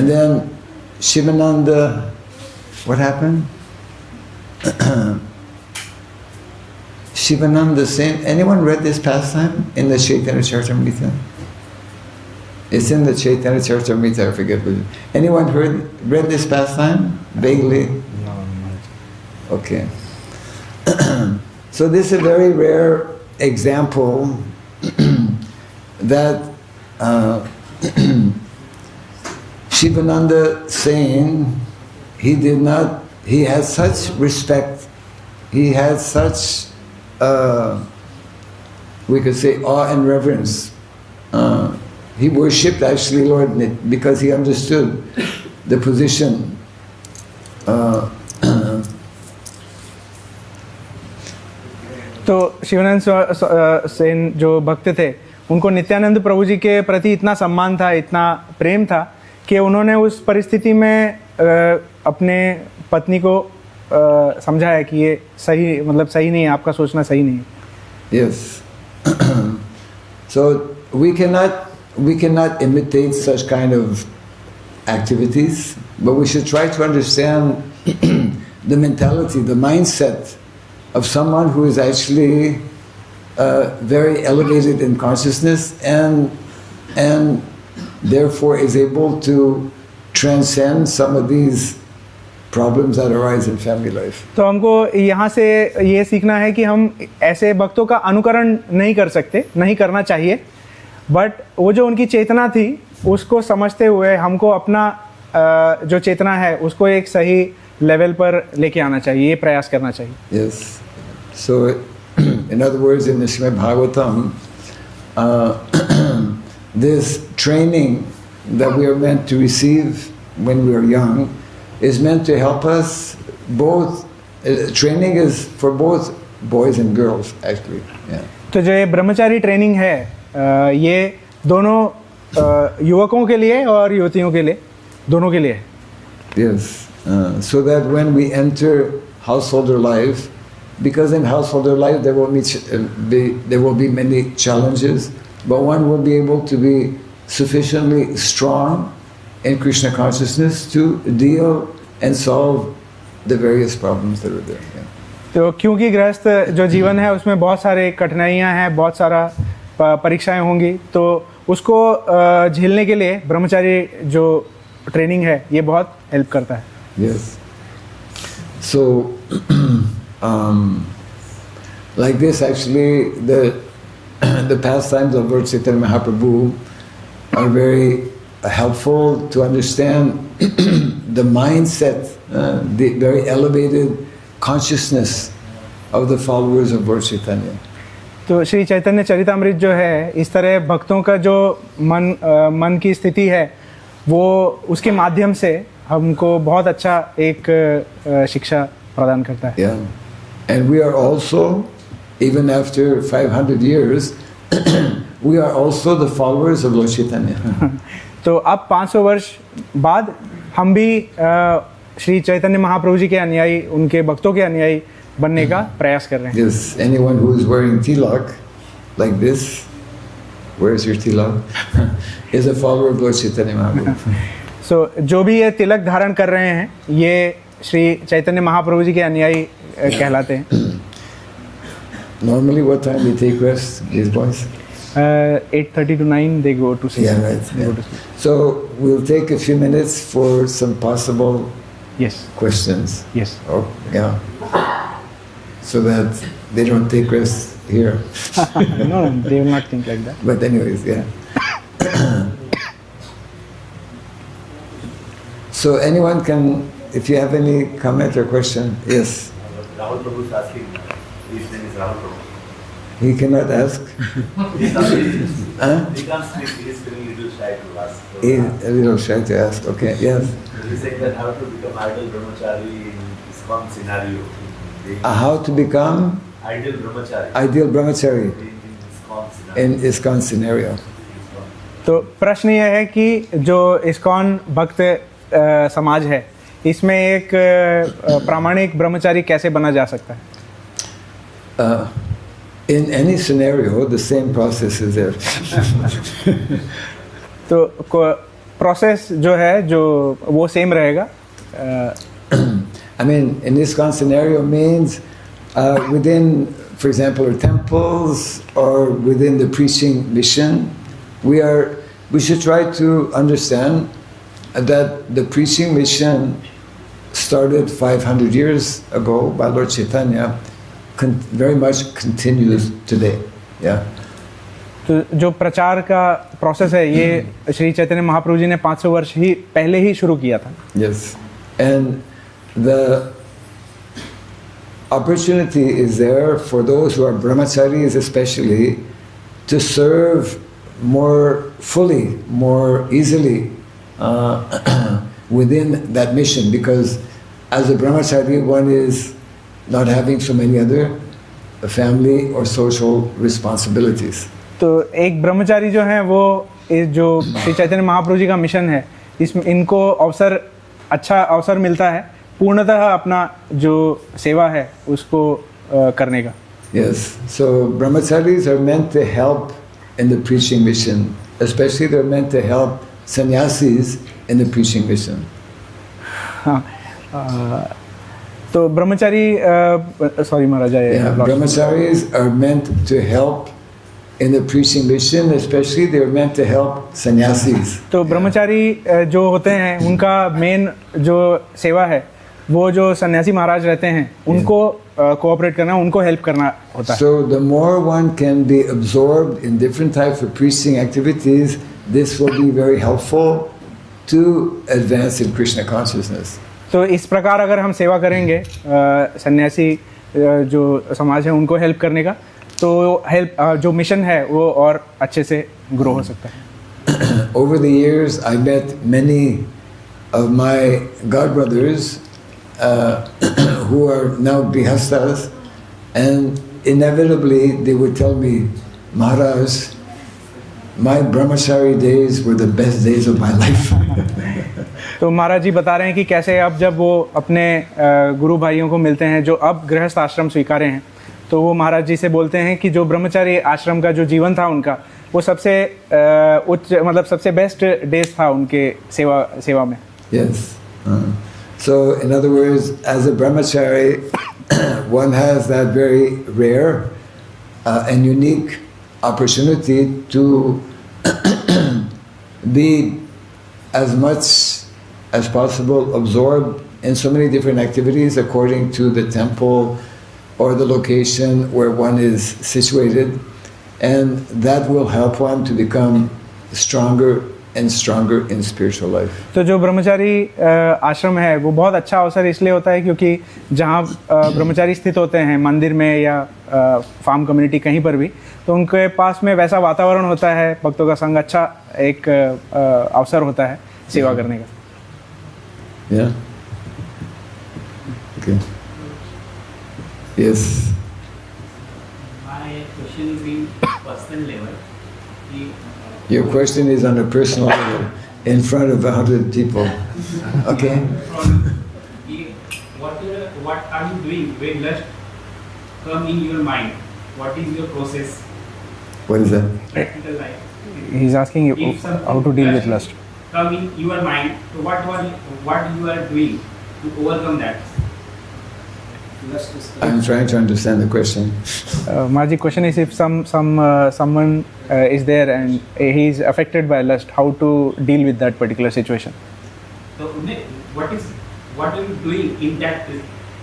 then Shivananda, what happened? Shivananda Sen, anyone read this pastime in the Chaitanya Charitamrita? It's in the Chaitanya Charitamrita, I forget. Anyone read this pastime? Vaguely? No. Okay. So this is a very rare example that Shivananda Sen, he had such respect, he had such, we could say, awe and reverence. He worshipped actually Lord because he understood the position. तो शिवानंद सेन जो भक्त थे, उनको नित्यानंद प्रभु जी के प्रति इतना सम्मान था, इतना प्रेम था कि उन्होंने उस परिस्थिति में अपने पत्नी को समझाया कि ये सही, मतलब सही नहीं है, आपका सोचना सही नहीं है। Yes. So we cannot imitate such kind of activities, but we should try to understand the mentality, the mindset of someone who is actually very elevated in consciousness and therefore is able to transcend some of these problems that arise in family life. तो हमको यहाँ से ये सीखना है कि हम ऐसे भक्तों का अनुकरण नहीं कर सकते, नहीं करना चाहिए, बट वो जो उनकी चेतना थी उसको समझते हुए हमको अपना जो चेतना है उसको एक सही लेवल पर लेके आना चाहिए, ये प्रयास करना चाहिए। Yes. So, in other words, in the Srimad Bhagavatam, this training that we are meant to receive when we are young is meant to help us both. Training is for both boys and girls, actually. Yeah. तो जो ये ब्रह्मचारी training है ये दोनों युवकों के लिए और युवतियों के लिए, दोनों के लिए है। Yes. So that when we enter householder life, because in householder life there will be many challenges, but one will be able to be sufficiently strong in Krishna consciousness to deal and solve the various problems that are there. Yeah. तो क्योंकि गृहस्थ जो जीवन है उसमें बहुत सारे कठिनाइयाँ हैं, बहुत सारा परीक्षाएं होंगी, तो उसको झेलने के लिए ब्रह्मचारी जो ट्रेनिंग है ये बहुत हेल्प करता है. Yes. So, like this, actually, the pastimes of Lord Chaitanya Mahaprabhu are very helpful to understand the mindset, the very elevated consciousness of the followers of Lord Chaitanya. तो श्री चैतन्य चरितामृत जो है इस तरह भक्तों का जो मन की स्थिति है वो उसके माध्यम से हमको बहुत अच्छा एक शिक्षा प्रदान करता है. Yeah. And we are also, even after 500 years, we are also the followers of Lord Chaitanya. तो अब 500 वर्ष बाद हम भी श्री चैतन्य महाप्रभु जी के अनुयायी, उनके भक्तों के अनुयायी बनने का प्रयास कर रहे हैं. Yes, anyone who is wearing tilak like this, where's your tilak? is a follower of Lord Chaitanya Mahaprabhu. So, जो भी ये तिलक धारण कर रहे हैं ये श्री चैतन्य महाप्रभु जी के अनुयायी कहलाते हैं. Normally, what time they take rest, these boys? 8:30 to 9 they go to sleep. Yeah, right. They go Yeah. to sleep. So we'll take a few minutes for some possible Yes, questions. yes. Oh, yeah. So that they don't take rest here. No, they will not think like that. But anyways, yeah. So anyone can, if you have any comment or question, yes. Rahul Prabhu is asking, his name is Rahul Prabhu. He cannot ask. He can't speak. Huh? He can't speak. He is feeling a little shy to ask. So, He's a little shy to ask. Okay, yes. He said that how to become ideal brahmachari in ISKCON scenario. How to become Ideal brahmachari ideal brahmachari in ISKCON scenario. in ISKCON scenario. तो प्रश्न ये है कि जो ISKCON भक्त समाज है इसमें एक प्रामाणिक ब्रह्मचारी कैसे बना जा सकता है. In any scenario, the same process is there. तो प्रोसेस जो है जो वो सेम रहेगा. I mean, in ISKCON scenario means within, for example, our temples or within the preaching mission, we should try to understand that the preaching mission started 500 years ago by Lord Chaitanya, very much continues today. Yeah. तो जो प्रचार का process है ये श्री चैतन्य महाप्रभु जी ने 500 वर्ष ही पहले ही शुरू किया था. Yes. And the opportunity is there for those who are brahmacharis especially to serve more fully, more easily within that mission, because as a brahmachari one is not having so many other family or social responsibilities. तो एक ब्रह्मचारी जो है वो जो श्री चैतन्य महाप्रभु जी का mission है इसमें इनको अच्छा अवसर मिलता है पूर्णतः अपना जो सेवा है उसको करने का. Yes, so brahmacharis are meant to help in the preaching mission, especially they're meant to help sannyasis in the preaching mission. हाँ, तो ब्रह्मचारी sorry Maharaj, brahmacharis are meant to help in the preaching mission, especially they are meant to help sannyasis. तो ब्रह्मचारी जो होते हैं उनका main जो सेवा है वो जो सन्यासी महाराज रहते हैं उनको कोऑपरेट करना, उनको हेल्प करना होता है. So the more one can be absorbed in different types of preaching activities, this will be very helpful to advance in Krishna consciousness. तो इस प्रकार अगर हम सेवा करेंगे सन्यासी जो समाज है उनको हेल्प करने का, तो हेल्प जो मिशन है वो और अच्छे से ग्रो हो सकता है. Over the years, I met many of my godbrothers who are now grihasthas, and inevitably they would tell me, Maharaj, My brahmachari days were the best days of my life. तो महाराज जी बता रहे हैं कि कैसे अब जब वो अपने गुरु भाइयों को मिलते हैं जो अब गृहस्थ आश्रम स्वीकारे हैं, तो वो महाराज जी से बोलते हैं कि जो ब्रह्मचारी आश्रम का जो जीवन था उनका, वो सबसे उच्च मतलब सबसे बेस्ट डेज था उनके सेवा में. Yes. So, in other words, as a brahmachari, one has that very rare and unique opportunity to be as much as possible absorbed in so many different activities according to the temple or the location where one is situated, and that will help one to become stronger and stronger in spiritual life. तो जो ब्रह्मचारी आश्रम है वो बहुत अच्छा अवसर इसलिए होता है क्योंकि जहाँ ब्रह्मचारी स्थित होते हैं मंदिर में या फार्म कम्युनिटी कहीं पर भी, तो उनके पास में वैसा वातावरण होता है, भक्तों का संग, अच्छा एक अवसर होता है सेवा करने का. Yeah. Okay. Yes. My question will be personal level. Your question is on a personal level, in front of 100 people. Okay. What are you doing when lust come in your mind? What is your process? What is that? Practical life. He is asking you If something how to deal with lust. Come in your mind. So what you are doing to overcome that? Lust is I'm trying to understand the question. Maji, question is if someone is there and he is affected by lust, how to deal with that particular situation? So what are you doing in that?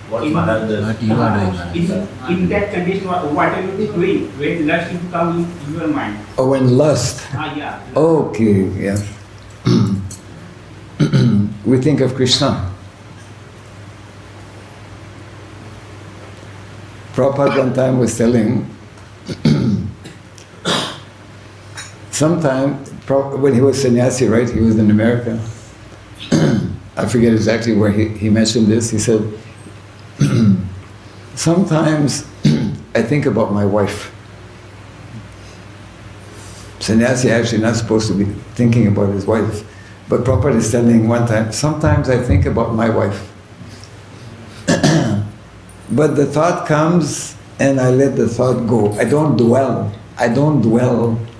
What in, Maharaj does. What you are doing. in that condition, what are you doing when lust will come in your mind? Oh, when lust. Yeah. Okay, yeah. We think of Krishna. Prabhupada one time was telling, sometime when he was sannyasi, right? He was in America. I forget exactly where he mentioned this. He said, sometimes I think about my wife. Sannyasi actually not supposed to be thinking about his wife. But Prabhupada is telling one time, sometimes I think about my wife. But the thought comes and I let the thought go. I don't dwell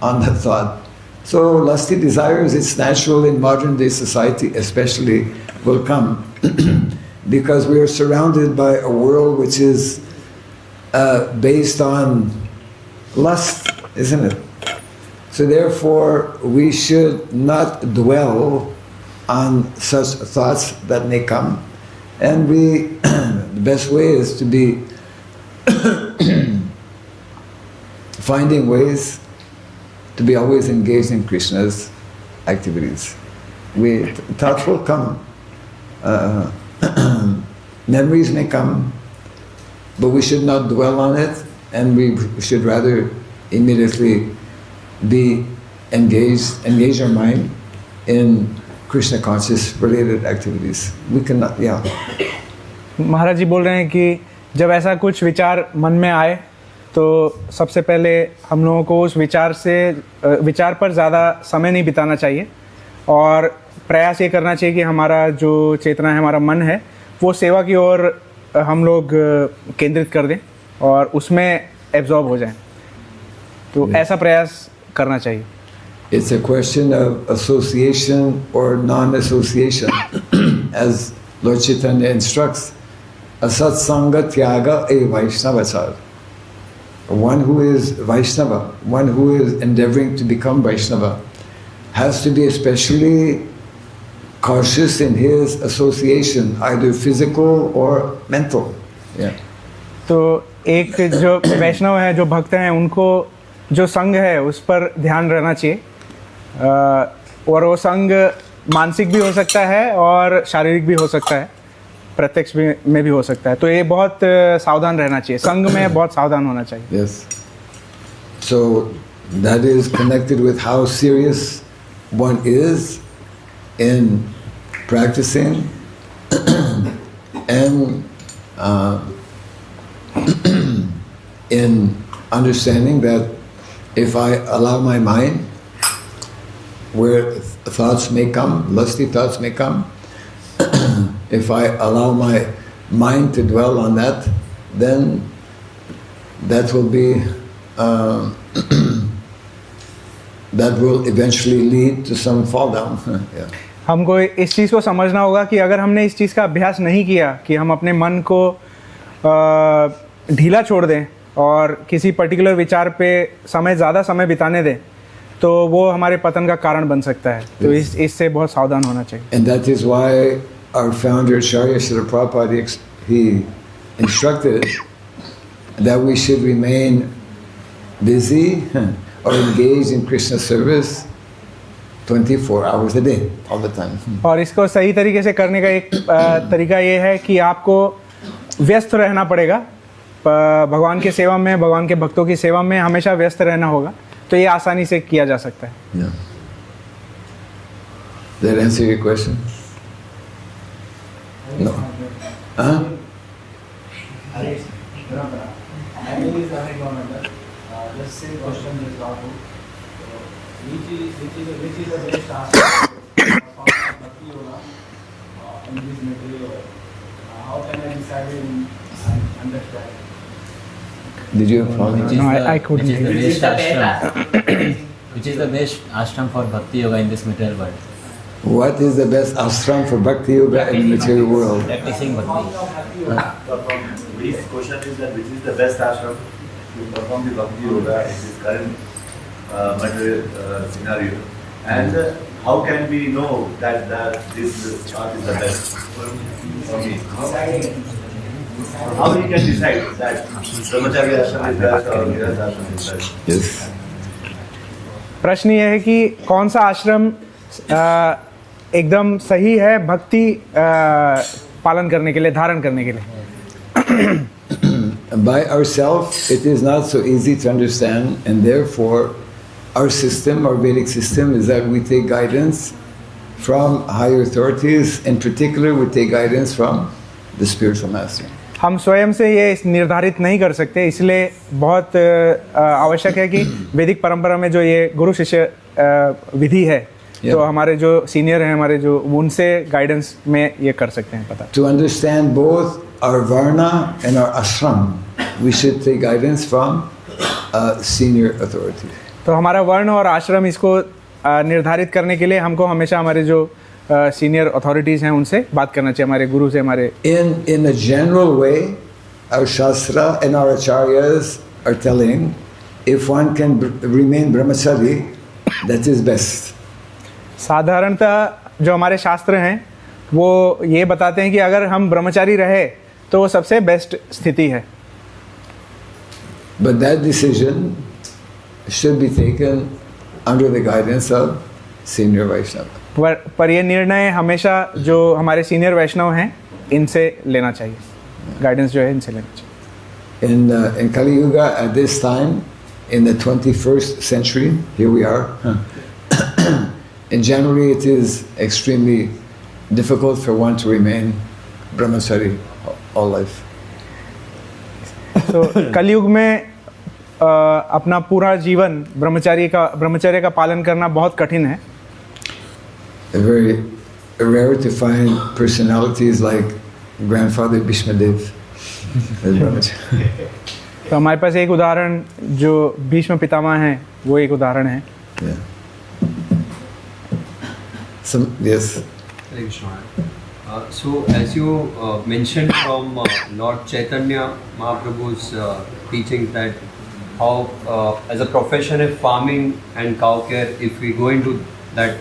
on the thought. So lusty desires, it's natural in modern day society especially, will come. Because we are surrounded by a world which is based on lust, isn't it? So therefore, we should not dwell on such thoughts that may come. And the best way is to be finding ways to be always engaged in Krishna's activities. Thoughts will come, memories may come, but we should not dwell on it, and we should rather immediately be engage our mind in Krishna conscious related activities. We cannot, yeah. महाराज जी बोल रहे हैं कि जब ऐसा कुछ विचार मन में आए तो सबसे पहले हम लोगों को उस विचार पर ज़्यादा समय नहीं बिताना चाहिए और प्रयास ये करना चाहिए कि हमारा जो चेतना है, हमारा मन है, वो सेवा की ओर हम लोग केंद्रित कर दें और उसमें एब्जॉर्ब हो जाएं. तो ऐसा प्रयास करना चाहिए. It's a question of association or non-association. As Lord Chaitanya instructs, asat sanga tyaga e Vaishnavachar. One who is Vaishnava, one who is endeavoring to become Vaishnava, has to be especially cautious in his association, either physical or mental. Yeah. तो एक जो वैष्णव है, जो भक्त हैं, उनको जो संग है उस पर ध्यान रहना चाहिए और वो संग मानसिक भी हो सकता है और शारीरिक भी हो सकता है, प्रत्यक्ष में भी हो सकता है. तो ये बहुत सावधान रहना चाहिए, संग में बहुत सावधान होना चाहिए. Yes. So that is connected with how serious one is in practicing and in understanding that if I allow my mind where thoughts may come, lusty thoughts may come. If I allow my mind to dwell on that, then that will be that will eventually lead to some fall down. Yeah. हमको इस चीज़ को समझना होगा कि अगर हमने इस चीज़ का अभ्यास नहीं किया कि हम अपने मन को ढीला छोड़ दें और किसी पर्टिकुलर विचार पे ज़्यादा समय बिताने दें, तो वो हमारे पतन का कारण बन सकता है. तो इससे बहुत सावधान होना चाहिए. And that is why our founder Acharya Srila Prabhupada, he instructed that we should remain busy or engaged in Krishna service 24 hours a day, all the time. और इसको सही तरीके से करने का एक तरीका ये है कि आपको व्यस्त रहना पड़ेगा, भगवान की सेवा में, भगवान के भक्तों की सेवा में हमेशा व्यस्त रहना होगा. तो ये आसानी से किया जा सकता है. Yeah. Did that answer your question? No. Huh? Just same question is Rahul. Which is the best aspect of Bhakti Yoga in this material? How can I decide and understand? Did you follow me? No, I couldn't Which is the hear. best ashram? Which is the best ashram for Bhakti Yoga in this material world? What is the best ashram for Bhakti Yoga in the material world? Practicing Bhakti. His question is that which is the best ashram to perform the Bhakti Yoga in this current material scenario, and how can we know that this path is the best for me? How we can decide that Brahmacharya ashram is best or Grihastha ashram is best? Yes. प्रश्न ये है कि कौन सा आश्रम एकदम सही है भक्ति पालन करने के लिए, धारण करने के लिए. By ourselves, it is not so easy to understand, and therefore, our system, our Vedic system, is that we take guidance from higher authorities. In particular, we take guidance from the spiritual master. हम स्वयं से ये निर्धारित नहीं कर सकते, इसलिए बहुत आवश्यक है कि वैदिक परंपरा में जो ये गुरु शिष्य विधि है, तो हमारे जो सीनियर हैं, हमारे जो, उनसे गाइडेंस में ये कर सकते हैं पता. To understand both our varna and our ashram, we should take guidance from senior authorities. तो हमारा वर्ण और आश्रम इसको निर्धारित करने के लिए हमको हमेशा हमारे जो सीनियर अथॉरिटीज़ हैं उनसे बात करना चाहिए, हमारे गुरु से, हमारे. In a general way, our shastra and our acharyas are telling, if one can remain brahmachari, that is best. साधारणतः जो हमारे शास्त्र हैं वो ये बताते हैं कि अगर हम ब्रह्मचारी रहे तो वो सबसे बेस्ट स्थिति है. But that decision should be taken under the guidance of senior Vaishnava. पर ये निर्णय हमेशा जो हमारे सीनियर वैष्णव हैं इनसे लेना चाहिए, गाइडेंस जो है इनसे लेना चाहिए. In Kali Yuga, at this time, in the 21st century, here we are. In January, it is extremely difficult for one to remain brahmachari all life. तो कलयुग में अपना पूरा जीवन ब्रह्मचर्य का पालन करना बहुत कठिन है. Very rare to find personalities like grandfather Bhishmadev as brahmachari. तो हमारे पास एक उदाहरण जो भीष्म पितामह हैं वो एक उदाहरण है. Yeah. Yes. Hare Krishna. So as you mentioned from Lord Chaitanya Mahaprabhu's teaching that how as a profession of farming and cow care, if we go into that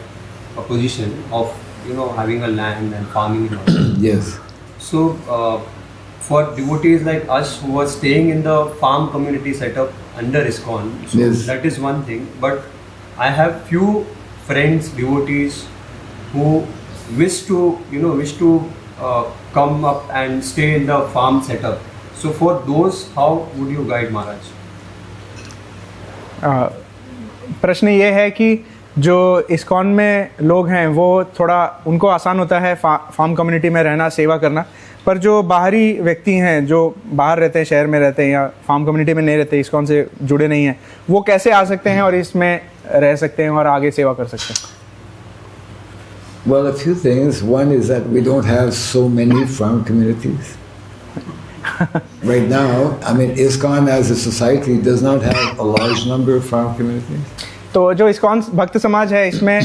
position of having a land and farming and all. Yes. So for devotees like us who are staying in the farm community setup under ISKCON, so Yes. that is one thing. But I have few friends, devotees who wish to come up and stay in the farm setup. So for those, how would you guide Maharaj? प्रश्न ये है कि जो ISKCON में लोग हैं वो थोड़ा उनको आसान होता है फार्म कम्युनिटी में रहना, सेवा करना, पर जो बाहरी व्यक्ति हैं जो बाहर रहते हैं, शहर में रहते हैं या फार्म कम्युनिटी में नहीं रहते, इस्कॉन से जुड़े नहीं हैं, वो कैसे आ सकते हैं और इसमें रह सकते हैं और आगे सेवा कर सकते हैं? Well, a few things. One is that we don't have so many farm communities. Right now, I mean, ISKCON as a society does not have a large number of farm communities. तो जो ISKCON भक्त समाज है इसमें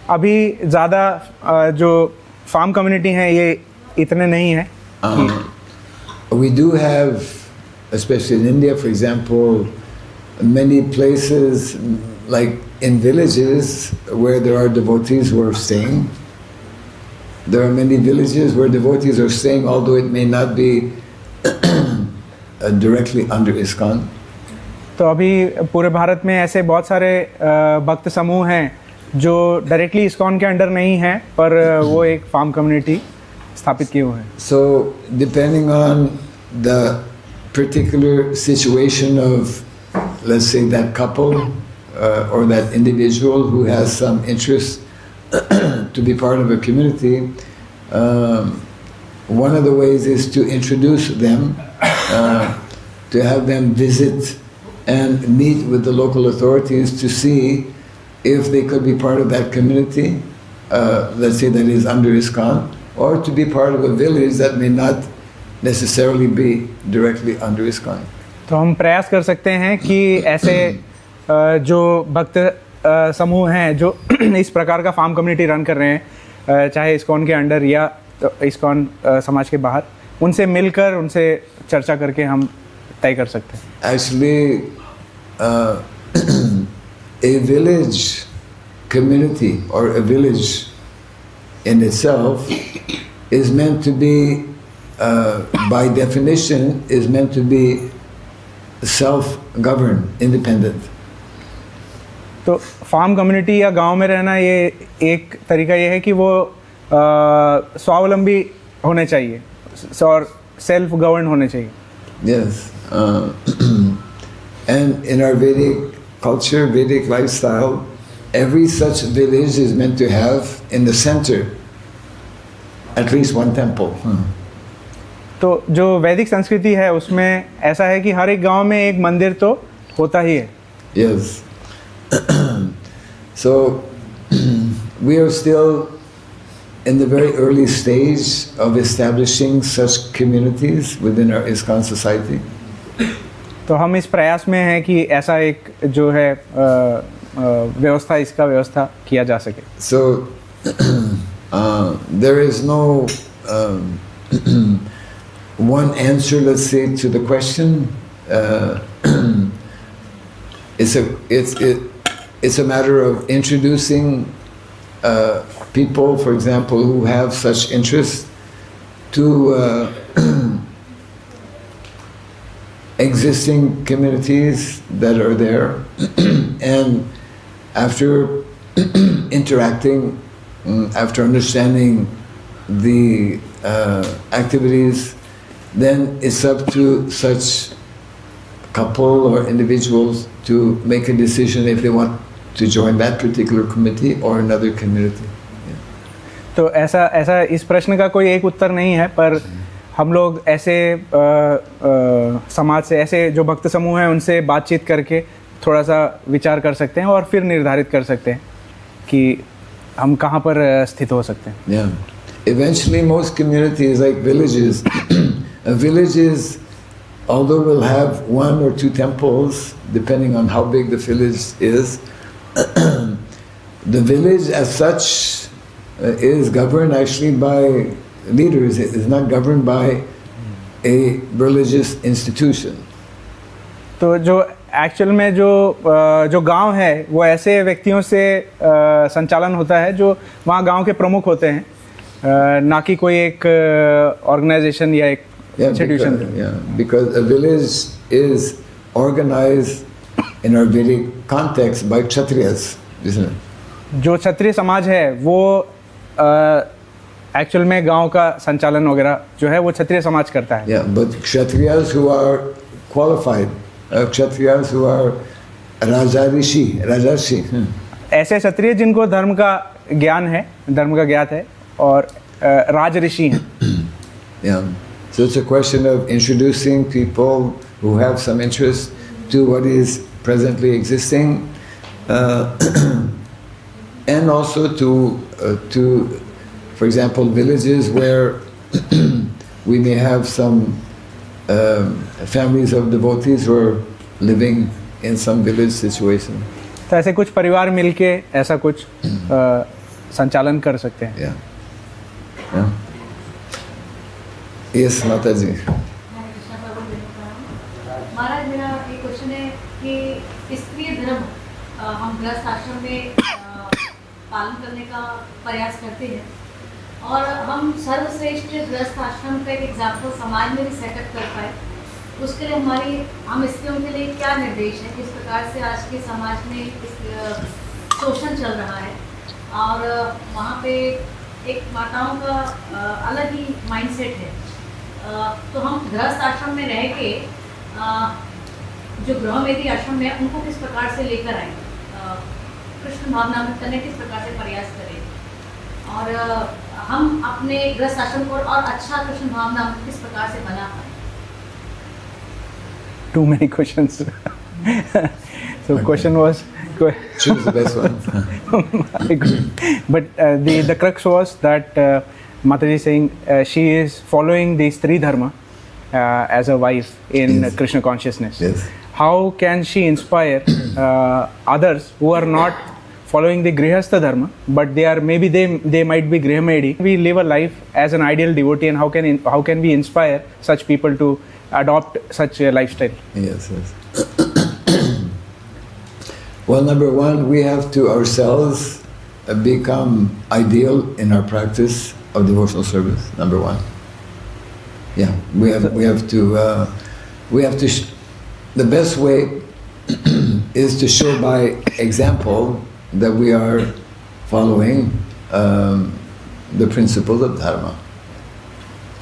अभी ज़्यादा जो farm community हैं ये इतने नहीं हैं We do have, especially in India, for example, many places like in villages where there are devotees who are staying. There are many villages where devotees are staying, although it may not be directly under ISKCON. तो अभी पूरे भारत में ऐसे बहुत सारे भक्त समूह हैं जो डायरेक्टली इस्कॉन के अंडर नहीं हैं पर वो एक फार्म कम्युनिटी स्थापित किए हुए हैं So, depending on the particular situation of, let's say, that couple or that individual who has some interest to be part of a community, one of the ways is to introduce them, to have them visit and meet with the local authorities to see if they could be part of that community, let's say that is under ISKCON, or to be part of a village that may not necessarily be directly under ISKCON. तो हम प्रयास कर सकते हैं कि ऐसे जो भक्त समूह हैं जो इस प्रकार का फार्म कम्युनिटी रन कर रहे हैं चाहे इस्कॉन के अंडर या इस्कॉन समाज के बाहर उनसे मिलकर उनसे चर्चा करके हम तय कर सकते हैं Actually, a village community or a village in itself is meant to be, by definition, is meant to be self-governed, independent. तो फार्म कम्युनिटी या गांव में रहना ये एक तरीका ये है कि वो स्वावलंबी होने चाहिए और सेल्फ गवर्न होने चाहिए Yes. And in our Vedic culture, Vedic lifestyle, every such village is meant to have in the center at least one temple. तो जो वैदिक संस्कृति है उसमें ऐसा है कि हर एक गांव में एक मंदिर तो होता ही है Yes. So we are still in the very early stage of establishing such communities within our ISKCON society. तो हम इस प्रयास में हैं कि ऐसा एक जो है व्यवस्था इसका व्यवस्था किया जा सके So there is no one answer, let's say, to the question. It's a matter of introducing people, for example, who have such interest to existing communities that are there, and after interacting, after understanding the activities, then it's up to such couple or individuals to make a decision if they want to join that particular committee or another community. तो ऐसा इस प्रश्न का कोई एक उत्तर नहीं है पर हम लोग ऐसे समाज से ऐसे जो भक्त समूह हैं उनसे बातचीत करके थोड़ा सा विचार कर सकते हैं और फिर निर्धारित कर सकते हैं कि हम कहाँ पर स्थित हो सकते हैं Yeah. Eventually most communities like villages, villages, although will have one or two temples depending on how big the village is, the village as such is governed actually by leaders. It is not governed by a religious institution. तो जो actual में जो गांव है वो ऐसे व्यक्तियों से संचालन होता है जो वहाँ गांव के प्रमुख होते हैं ना कि कोई एक ऑर्गेनाइजेशन या एक institution Because a village is organized in our Vedic context by Kshatriyas, isn't it? जो क्षत्रिय समाज है वो एक्चुअल में गांव का संचालन वगैरह जो है वो क्षत्रिय समाज करता है Yeah, but Kshatriyas who are qualified, Kshatriyas who are Rajarshi, ऐसे क्षत्रिय जिनको धर्म का ज्ञान है धर्म का ज्ञात है और राज ऋषि हैं Yeah. So it's a question of introducing people who have some interest to what is presently existing, and also to For example, villages where we may have some families of devotees who are living in some village situation. तो ऐसे कुछ परिवार मिलके ऐसा कुछ संचालन कर सकते हैं. Yeah. Yeah. Yes, Mataji. महाराज, मेरा एक क्वेश्चन है कि स्त्रीय धर्म हम गृहस्थ आश्रम में पालन करने का प्रयास करते हैं और हम सर्वश्रेष्ठ गृहस्थ आश्रम का एक एग्जाम्पल समाज में भी सेटअप कर पाए, उसके लिए हम स्त्रियों के लिए क्या निर्देश है? किस प्रकार से आज के समाज में शोषण चल रहा है और वहाँ पे एक माताओं का अलग ही माइंडसेट है, तो हम गृहस्थ आश्रम में रह के जो गृहमेधी आश्रम है उनको किस प्रकार से लेकर आए, कृष्ण भावना में करने किस प्रकार से प्रयास करें और हम अपने गृहस्थ आश्रम को और अच्छा कृष्ण भावना किस प्रकार से बना पाए? Too many questions. So question was, Choose the best one. but the crux was that Mataji saying she is following the Stri Dharma as a wife in Yes. Krishna consciousness. Yes. How can she inspire others who are not following the Grihastha Dharma, but they might be Grihamedi? We live a life as an ideal devotee, and how can we inspire such people to adopt such a lifestyle? Yes, yes. Well, number one, we have to ourselves become ideal in our practice of devotional service. Number one. Yeah, we have to. The best way is to show by example that we are following the principles of dharma.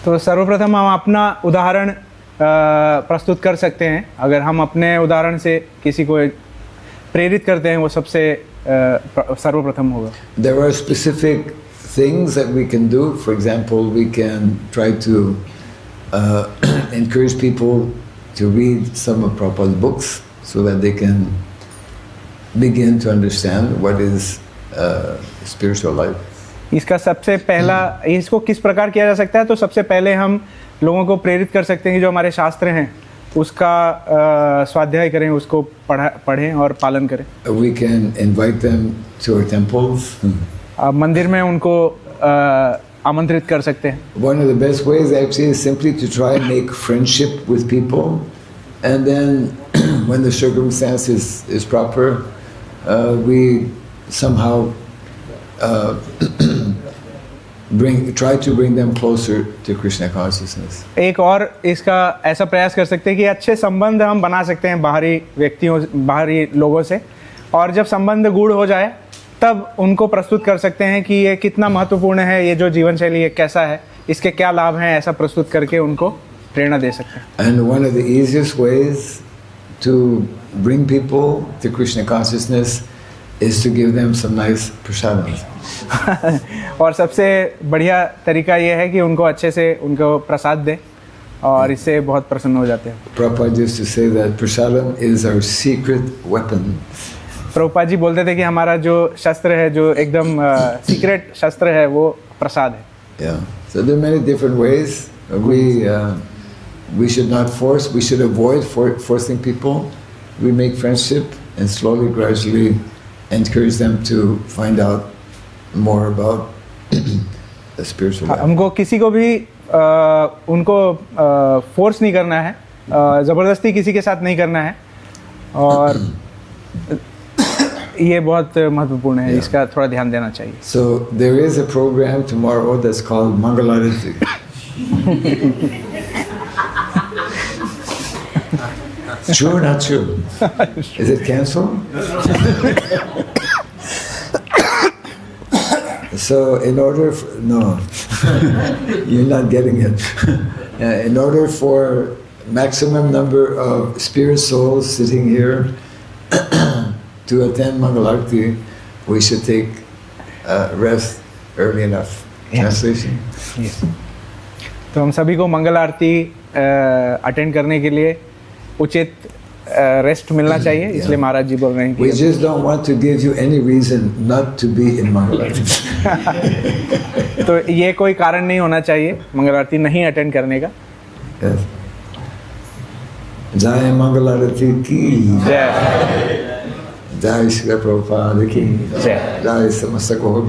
तो सर्वप्रथम हम अपना उदाहरण प्रस्तुत कर सकते हैं. अगर हम अपने उदाहरण से किसी को प्रेरित करते हैं, वो सबसे सर्वप्रथम होगा. There are specific things that we can do. For example, we can try to encourage people to read some of Prabhupada's books so that they can begin to understand what is spiritual life. इसका सबसे पहला, इसको किस प्रकार किया जा सकता है? तो सबसे पहले हम लोगों को प्रेरित कर सकते हैं कि जो हमारे शास्त्र हैं उसका स्वाध्याय करें, उसको पढ़ें और पालन करें. We can invite them to our temples. मंदिर में उनको आमंत्रित कर सकते हैं. One of the best ways actually is simply to try and make friendship with people, and then when the circumstance is proper, we somehow try to bring them closer to Krishna consciousness. एक और इसका ऐसा प्रयास कर सकते हैं कि अच्छे संबंध हम बना सकते हैं बाहरी लोगों से, और जब संबंध गूढ़ हो जाए तब उनको प्रस्तुत कर सकते हैं कि ये कितना महत्वपूर्ण है, ये जो जीवन शैली है कैसा है, इसके क्या लाभ हैं, ऐसा प्रस्तुत करके उनको प्रेरणा दे सकते हैं. And one of the easiest ways to bring people to Krishna consciousness is to give them some nice prasadam. और सबसे बढ़िया तरीका ये है कि उनको अच्छे से उनको प्रसाद दें, और इससे बहुत प्रसन्न हो जाते हैं. Prabhupada used to say that prasadam is our secret weapon. Prabhupada ji बोलते थे कि हमारा जो शस्त्र है, जो एकदम सीक्रेट शस्त्र है, वो प्रसाद है. Yeah. So there are many different ways. We should not force. We should avoid forcing people. We make friendship and slowly, gradually encourage them to find out more about the spiritual life. हमको किसी को भी उनको force नहीं करना है, ज़बरदस्ती किसी के साथ नहीं करना है, और ये बहुत महत्वपूर्ण है. इसका थोड़ा ध्यान देना चाहिए. So there is a program tomorrow that's called Mangalarati. True or not true? Is it cancelled? So in order no, you're not getting it. In order for maximum number of spirit souls sitting here to attend Mangalarti, we should take rest early enough. Translation? Yes. तो हम सभी को मंगल आरती attend करने के लिए उचित rest मिलना चाहिए, इसलिए महाराज जी बोल रहे हैं We कि just don't want to give you any reason not to be in Mangalarti. तो ये कोई कारण नहीं होना चाहिए मंगल आरती नहीं अटेंड करने का। Yes. Jai Mangalarti ki, जय Jai Srila Prabhupada ki, जय। Jai Samasta Gaur